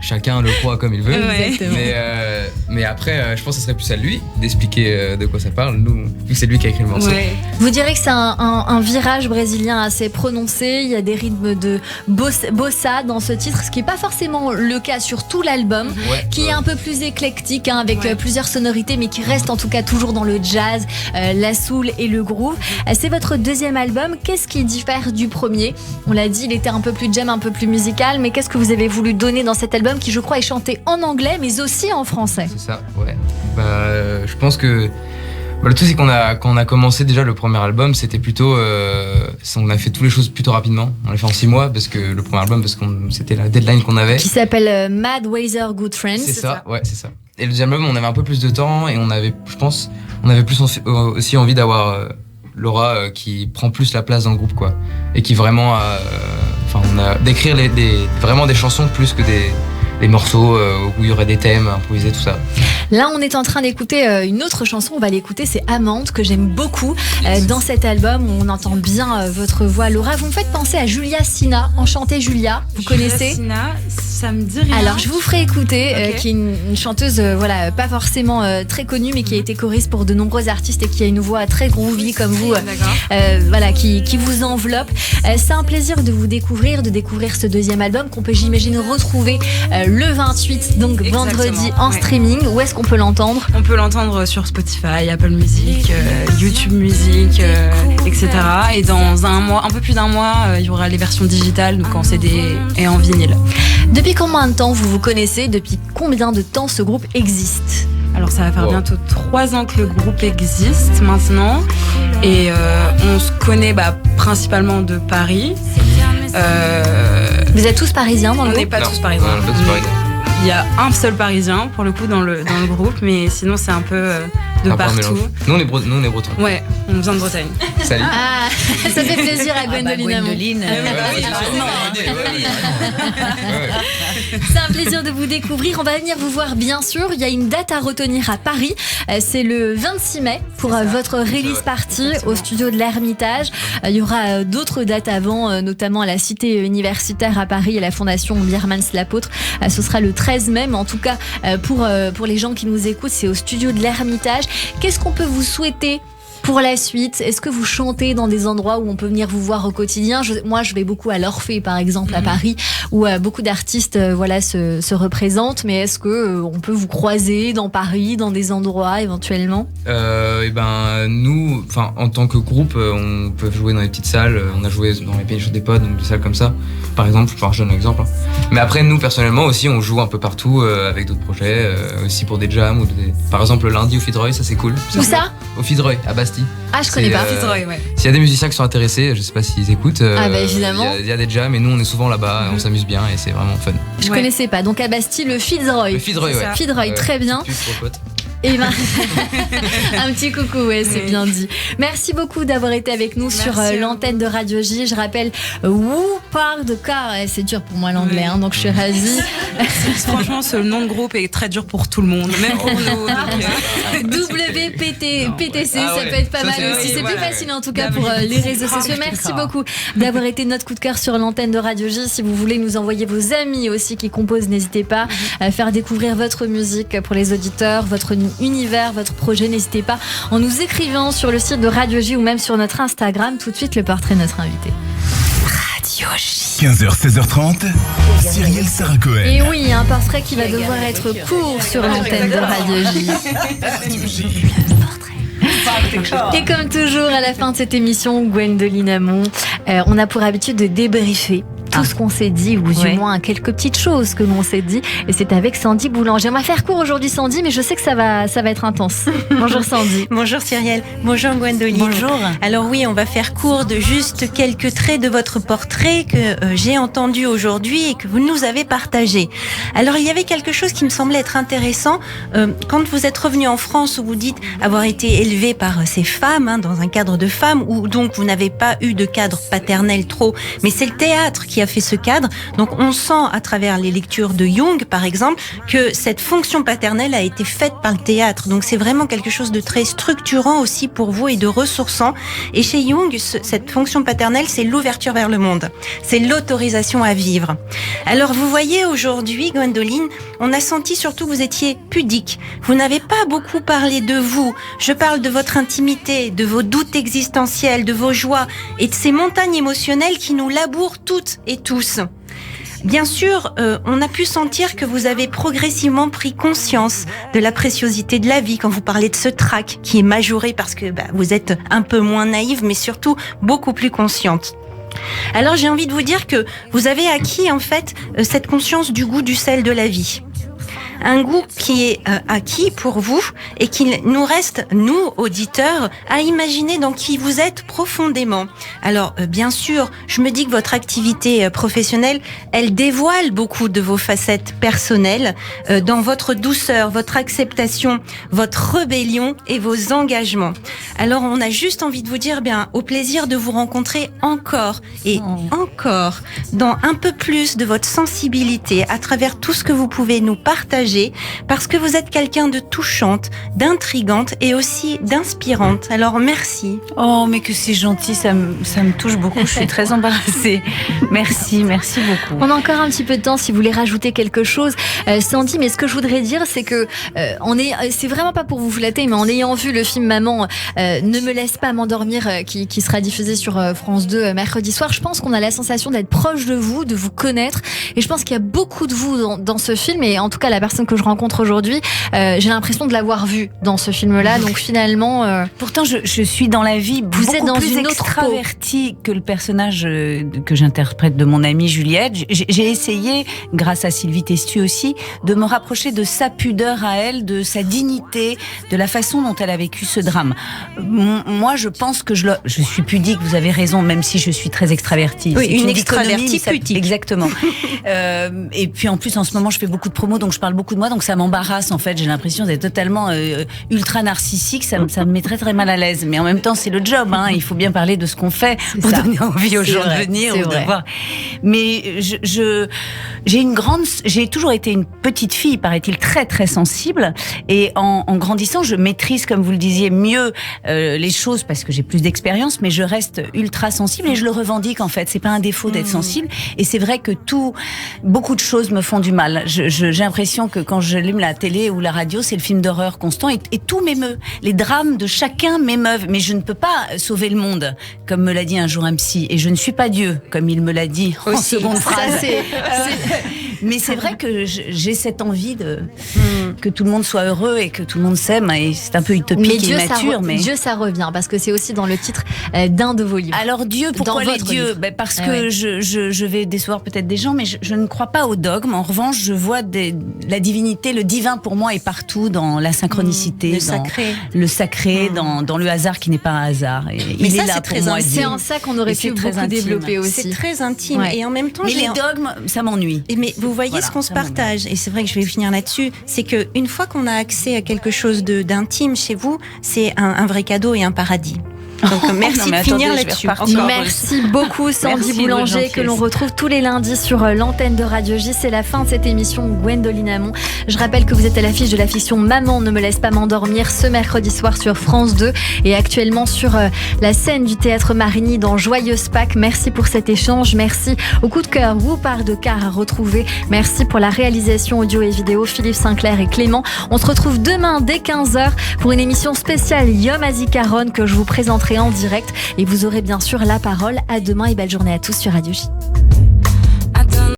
chacun le croit comme il veut. Ouais. Mais après, je pense que ce serait plus à lui d'expliquer de quoi ça parle. Nous, vu que c'est lui qui a écrit le morceau. Ouais. Vous direz que c'est un virage brésilien assez prononcé. Il y a des rythmes de bossa dans ce titre, ce qui n'est pas forcément le cas sur tout l'album, qui est un peu plus éclectique, hein, avec plusieurs sonorités, mais qui reste en tout cas toujours dans le jazz, la soul et le groove. C'est votre deuxième album. Qu'est-ce qui diffère du premier ? On l'a dit, il était un peu plus jam, un peu plus musical, mais qu'est-ce que vous avez voulu donner dans cet album qui, je crois, est chanté en anglais, mais aussi en français ? C'est ça, ouais. Je pense que le truc, c'est quand on a commencé déjà le premier album, c'était plutôt... on a fait toutes les choses plutôt rapidement. On l'a fait en 6 mois, parce que le premier album, c'était la deadline qu'on avait. Qui s'appelle Mad Weather Good Friends. C'est ça, ouais, c'est ça. Et le deuxième album, on avait un peu plus de temps et on avait plus aussi envie d'avoir Laura qui prend plus la place dans le groupe, quoi. Et qui vraiment d'écrire vraiment des chansons plus que des morceaux où il y aurait des thèmes improvisés, tout ça. Là, on est en train d'écouter une autre chanson. On va l'écouter, c'est Amande, que j'aime beaucoup. Dans cet album, on entend bien votre voix. Laura, vous me faites penser à Julia Sina. Enchantée Julia, vous connaissez ? Julia Sina, ça me dit rien. Alors, je vous ferai écouter, qui est une chanteuse, pas forcément très connue, mais qui a été choriste pour de nombreux artistes et qui a une voix très groovy comme vous, qui vous enveloppe. C'est un plaisir de vous découvrir, ce deuxième album qu'on peut, j'imagine, retrouver le 28, donc vendredi en streaming. Où est-ce qu'on peut l'entendre ? On peut l'entendre sur Spotify, Apple Music, YouTube Music, etc. Et dans un peu plus d'un mois, il y aura les versions digitales, donc en CD et en vinyle. Depuis combien de temps vous connaissez ? Depuis combien de temps ce groupe existe ? Alors ça va faire bientôt 3 ans que le groupe existe maintenant. Et on se connaît principalement de Paris. Vous êtes tous parisiens dans le groupe ? On n'est pas tous parisiens. Il y a un seul parisien pour le coup dans le groupe, mais sinon c'est un peu de partout. Nous on est bretons. Ouais, on vient de Bretagne. Salut. Ah, ça fait plaisir à Gwendoline. C'est un plaisir de vous découvrir. On va venir vous voir bien sûr. Il y a une date à retenir à Paris. C'est le 26 mai pour votre release party au studio de l'Ermitage. Il y aura d'autres dates avant, notamment à la Cité universitaire à Paris et la Fondation Biermans-L'Apôtre. Ce sera le 13 mai, mais en tout cas pour les gens qui nous écoutent, c'est au studio de l'Ermitage. Qu'est-ce qu'on peut vous souhaiter pour la suite? Est-ce que vous chantez dans des endroits où on peut venir vous voir au quotidien? Moi, je vais beaucoup à l'Orphée, par exemple, à Paris, où beaucoup d'artistes se représentent. Mais est-ce que on peut vous croiser dans Paris, dans des endroits éventuellement? Nous, en tant que groupe, on peut jouer dans les petites salles. On a joué dans les Péniches des Pods, donc des salles comme ça. Par exemple, je donne un exemple. Mais après, nous, personnellement aussi, on joue un peu partout avec d'autres projets, aussi pour des jams. Par exemple, le lundi au Fitzroy, ça c'est cool. Où ça? Au Fitzroy, à Bastille. Ah, je connais pas. Fitzroy, ouais. S'il y a des musiciens qui sont intéressés, je sais pas s'ils écoutent. Évidemment. Il y a des jams et nous on est souvent là-bas, on s'amuse bien et c'est vraiment fun. Je connaissais pas. Donc à Bastille, le Fitzroy. Le Fitzroy, ouais. Fitzroy, très bien. Et ben, un petit coucou, ouais, c'est bien dit. Merci beaucoup d'avoir été avec nous sur l'antenne de Radio J. Je rappelle Woo Park de Car. C'est dur pour moi l'anglais, hein, donc je suis ravie. Franchement, ce nom de groupe est très dur pour tout le monde, même pour nous. WPTC, ça peut être pas mal aussi. C'est plus facile en tout cas pour les réseaux sociaux. Merci beaucoup d'avoir été notre coup de cœur sur l'antenne de Radio J. Si vous voulez nous envoyer vos amis aussi qui composent, n'hésitez pas à faire découvrir votre musique pour les auditeurs, votre univers, votre projet. N'hésitez pas en nous écrivant sur le site de Radio J ou même sur notre Instagram. Tout de suite, le portrait de notre invité. Radio J. 15h, 16h30, Cyrielle Sarah Cohen. Et oui, un portrait qui va devoir être court sur l'antenne de Radio J. Et comme toujours, à la fin de cette émission, Gwendoline Amon, on a pour habitude de débriefer tout ce qu'on s'est dit, ou du moins quelques petites choses que l'on s'est dit. Et c'est avec Sandy Boulanger. On va faire court aujourd'hui, Sandy, mais je sais que ça va être intense. Bonjour Sandy. Bonjour Cyrielle. Bonjour Gwendoline. Bonjour. Alors oui, on va faire court de juste quelques traits de votre portrait que j'ai entendu aujourd'hui et que vous nous avez partagé. Alors il y avait quelque chose qui me semblait être intéressant. Quand vous êtes revenu en France, où vous dites avoir été élevé par ces femmes, hein, dans un cadre de femmes, où donc vous n'avez pas eu de cadre paternel trop, mais c'est le théâtre qui a fait ce cadre. Donc on sent à travers les lectures de Jung, par exemple, que cette fonction paternelle a été faite par le théâtre. Donc c'est vraiment quelque chose de très structurant aussi pour vous et de ressourçant. Et chez Jung, cette fonction paternelle, c'est l'ouverture vers le monde. C'est l'autorisation à vivre. Alors vous voyez aujourd'hui, Gwendoline, on a senti surtout que vous étiez pudique. Vous n'avez pas beaucoup parlé de vous. Je parle de votre intimité, de vos doutes existentiels, de vos joies et de ces montagnes émotionnelles qui nous labourent toutes et tous. Bien sûr, on a pu sentir que vous avez progressivement pris conscience de la préciosité de la vie quand vous parlez de ce trac qui est majoré parce que vous êtes un peu moins naïve, mais surtout beaucoup plus consciente. Alors j'ai envie de vous dire que vous avez acquis en fait cette conscience du goût du sel de la vie. Un goût qui est acquis pour vous et qu'il nous reste, nous, auditeurs, à imaginer dans qui vous êtes profondément. Alors, bien sûr, je me dis que votre activité professionnelle, elle dévoile beaucoup de vos facettes personnelles dans votre douceur, votre acceptation, votre rébellion et vos engagements. Alors, on a juste envie de vous dire, au plaisir de vous rencontrer encore et encore dans un peu plus de votre sensibilité à travers tout ce que vous pouvez nous partager. Parce que vous êtes quelqu'un de touchante, d'intrigante et aussi d'inspirante. Alors merci. Oh, mais que c'est gentil, ça me touche beaucoup. Je suis très embarrassée. Merci beaucoup. On a encore un petit peu de temps si vous voulez rajouter quelque chose, Sandy. Mais ce que je voudrais dire, c'est que c'est vraiment pas pour vous flatter, mais en ayant vu le film Maman, ne me laisse pas m'endormir, qui sera diffusé sur France 2 mercredi soir, je pense qu'on a la sensation d'être proche de vous connaître. Et je pense qu'il y a beaucoup de vous dans ce film. Et en tout cas, la personne que je rencontre aujourd'hui, j'ai l'impression de l'avoir vu dans ce film-là. Donc finalement, pourtant je suis dans la vie vous êtes dans plus une autre extravertie que le personnage que j'interprète de mon amie Juliette. J'ai essayé, grâce à Sylvie Testu aussi, de me rapprocher de sa pudeur à elle, de sa dignité, de la façon dont elle a vécu ce drame. Moi, je pense que je suis pudique. Vous avez raison, même si je suis très extravertie. Oui, c'est une extravertie pudique. Exactement. Et puis en plus, en ce moment, je fais beaucoup de promos, donc je parle beaucoup de moi, donc ça m'embarrasse en fait. J'ai l'impression d'être totalement ultra narcissique. Ça me met très très mal à l'aise. Mais en même temps, c'est le job. Hein. Il faut bien parler de ce qu'on fait pour donner envie aux gens de venir ou de voir. Mais j'ai toujours été une petite fille, paraît-il, très très sensible. Et en grandissant, je maîtrise, comme vous le disiez, mieux les choses parce que j'ai plus d'expérience. Mais je reste ultra sensible et je le revendique en fait. C'est pas un défaut d'être sensible. Et c'est vrai que beaucoup de choses me font du mal. J'ai l'impression que quand j'allume la télé ou la radio, c'est le film d'horreur constant et tout m'émeut. Les drames de chacun m'émeuvent, mais je ne peux pas sauver le monde, comme me l'a dit un jour un psy. Et je ne suis pas Dieu, comme il me l'a dit en seconde phrase. Mais c'est vrai que j'ai cette envie que tout le monde soit heureux et que tout le monde s'aime. Et c'est un peu utopique et immature. Mais Dieu, ça revient, parce que c'est aussi dans le titre d'un de vos livres. Alors Dieu, pourquoi les dieux ? Parce que je vais décevoir peut-être des gens, mais je ne crois pas au dogme. En revanche, je vois la divinité, le divin pour moi est partout, dans la synchronicité, le sacré, dans le hasard qui n'est pas un hasard. Et mais il ça, est là pour moi. C'est en ça qu'on aurait pu beaucoup développer aussi. C'est très intime. Ouais. Et en même temps, mais les dogmes, ça m'ennuie. Mais vous vous voyez Voilà, ce qu'on se c'est un partage, et c'est vrai que je vais finir là-dessus, c'est que une fois qu'on a accès à quelque chose d'intime chez vous, c'est un vrai cadeau et un paradis. Donc merci non, mais de finir attendez, je vais là-dessus. repartir. Merci beaucoup Sandy Merci, Boulanger, votre que l'on retrouve tous les lundis sur l'antenne de Radio J. C'est la fin de cette émission Gwendoline Amon. Je rappelle que vous êtes à l'affiche de la fiction Maman ne me laisse pas m'endormir ce mercredi soir sur France 2 et actuellement sur la scène du Théâtre Marigny dans Joyeuse Pâques. Merci pour cet échange. Merci au coup de cœur Whoopar de Car à retrouver. Merci pour la réalisation audio et vidéo Philippe Sinclair et Clément. On se retrouve demain dès 15h pour une émission spéciale Yom HaZikaron que je vous présenterai en direct et vous aurez bien sûr la parole. À demain et belle journée à tous sur Radio J.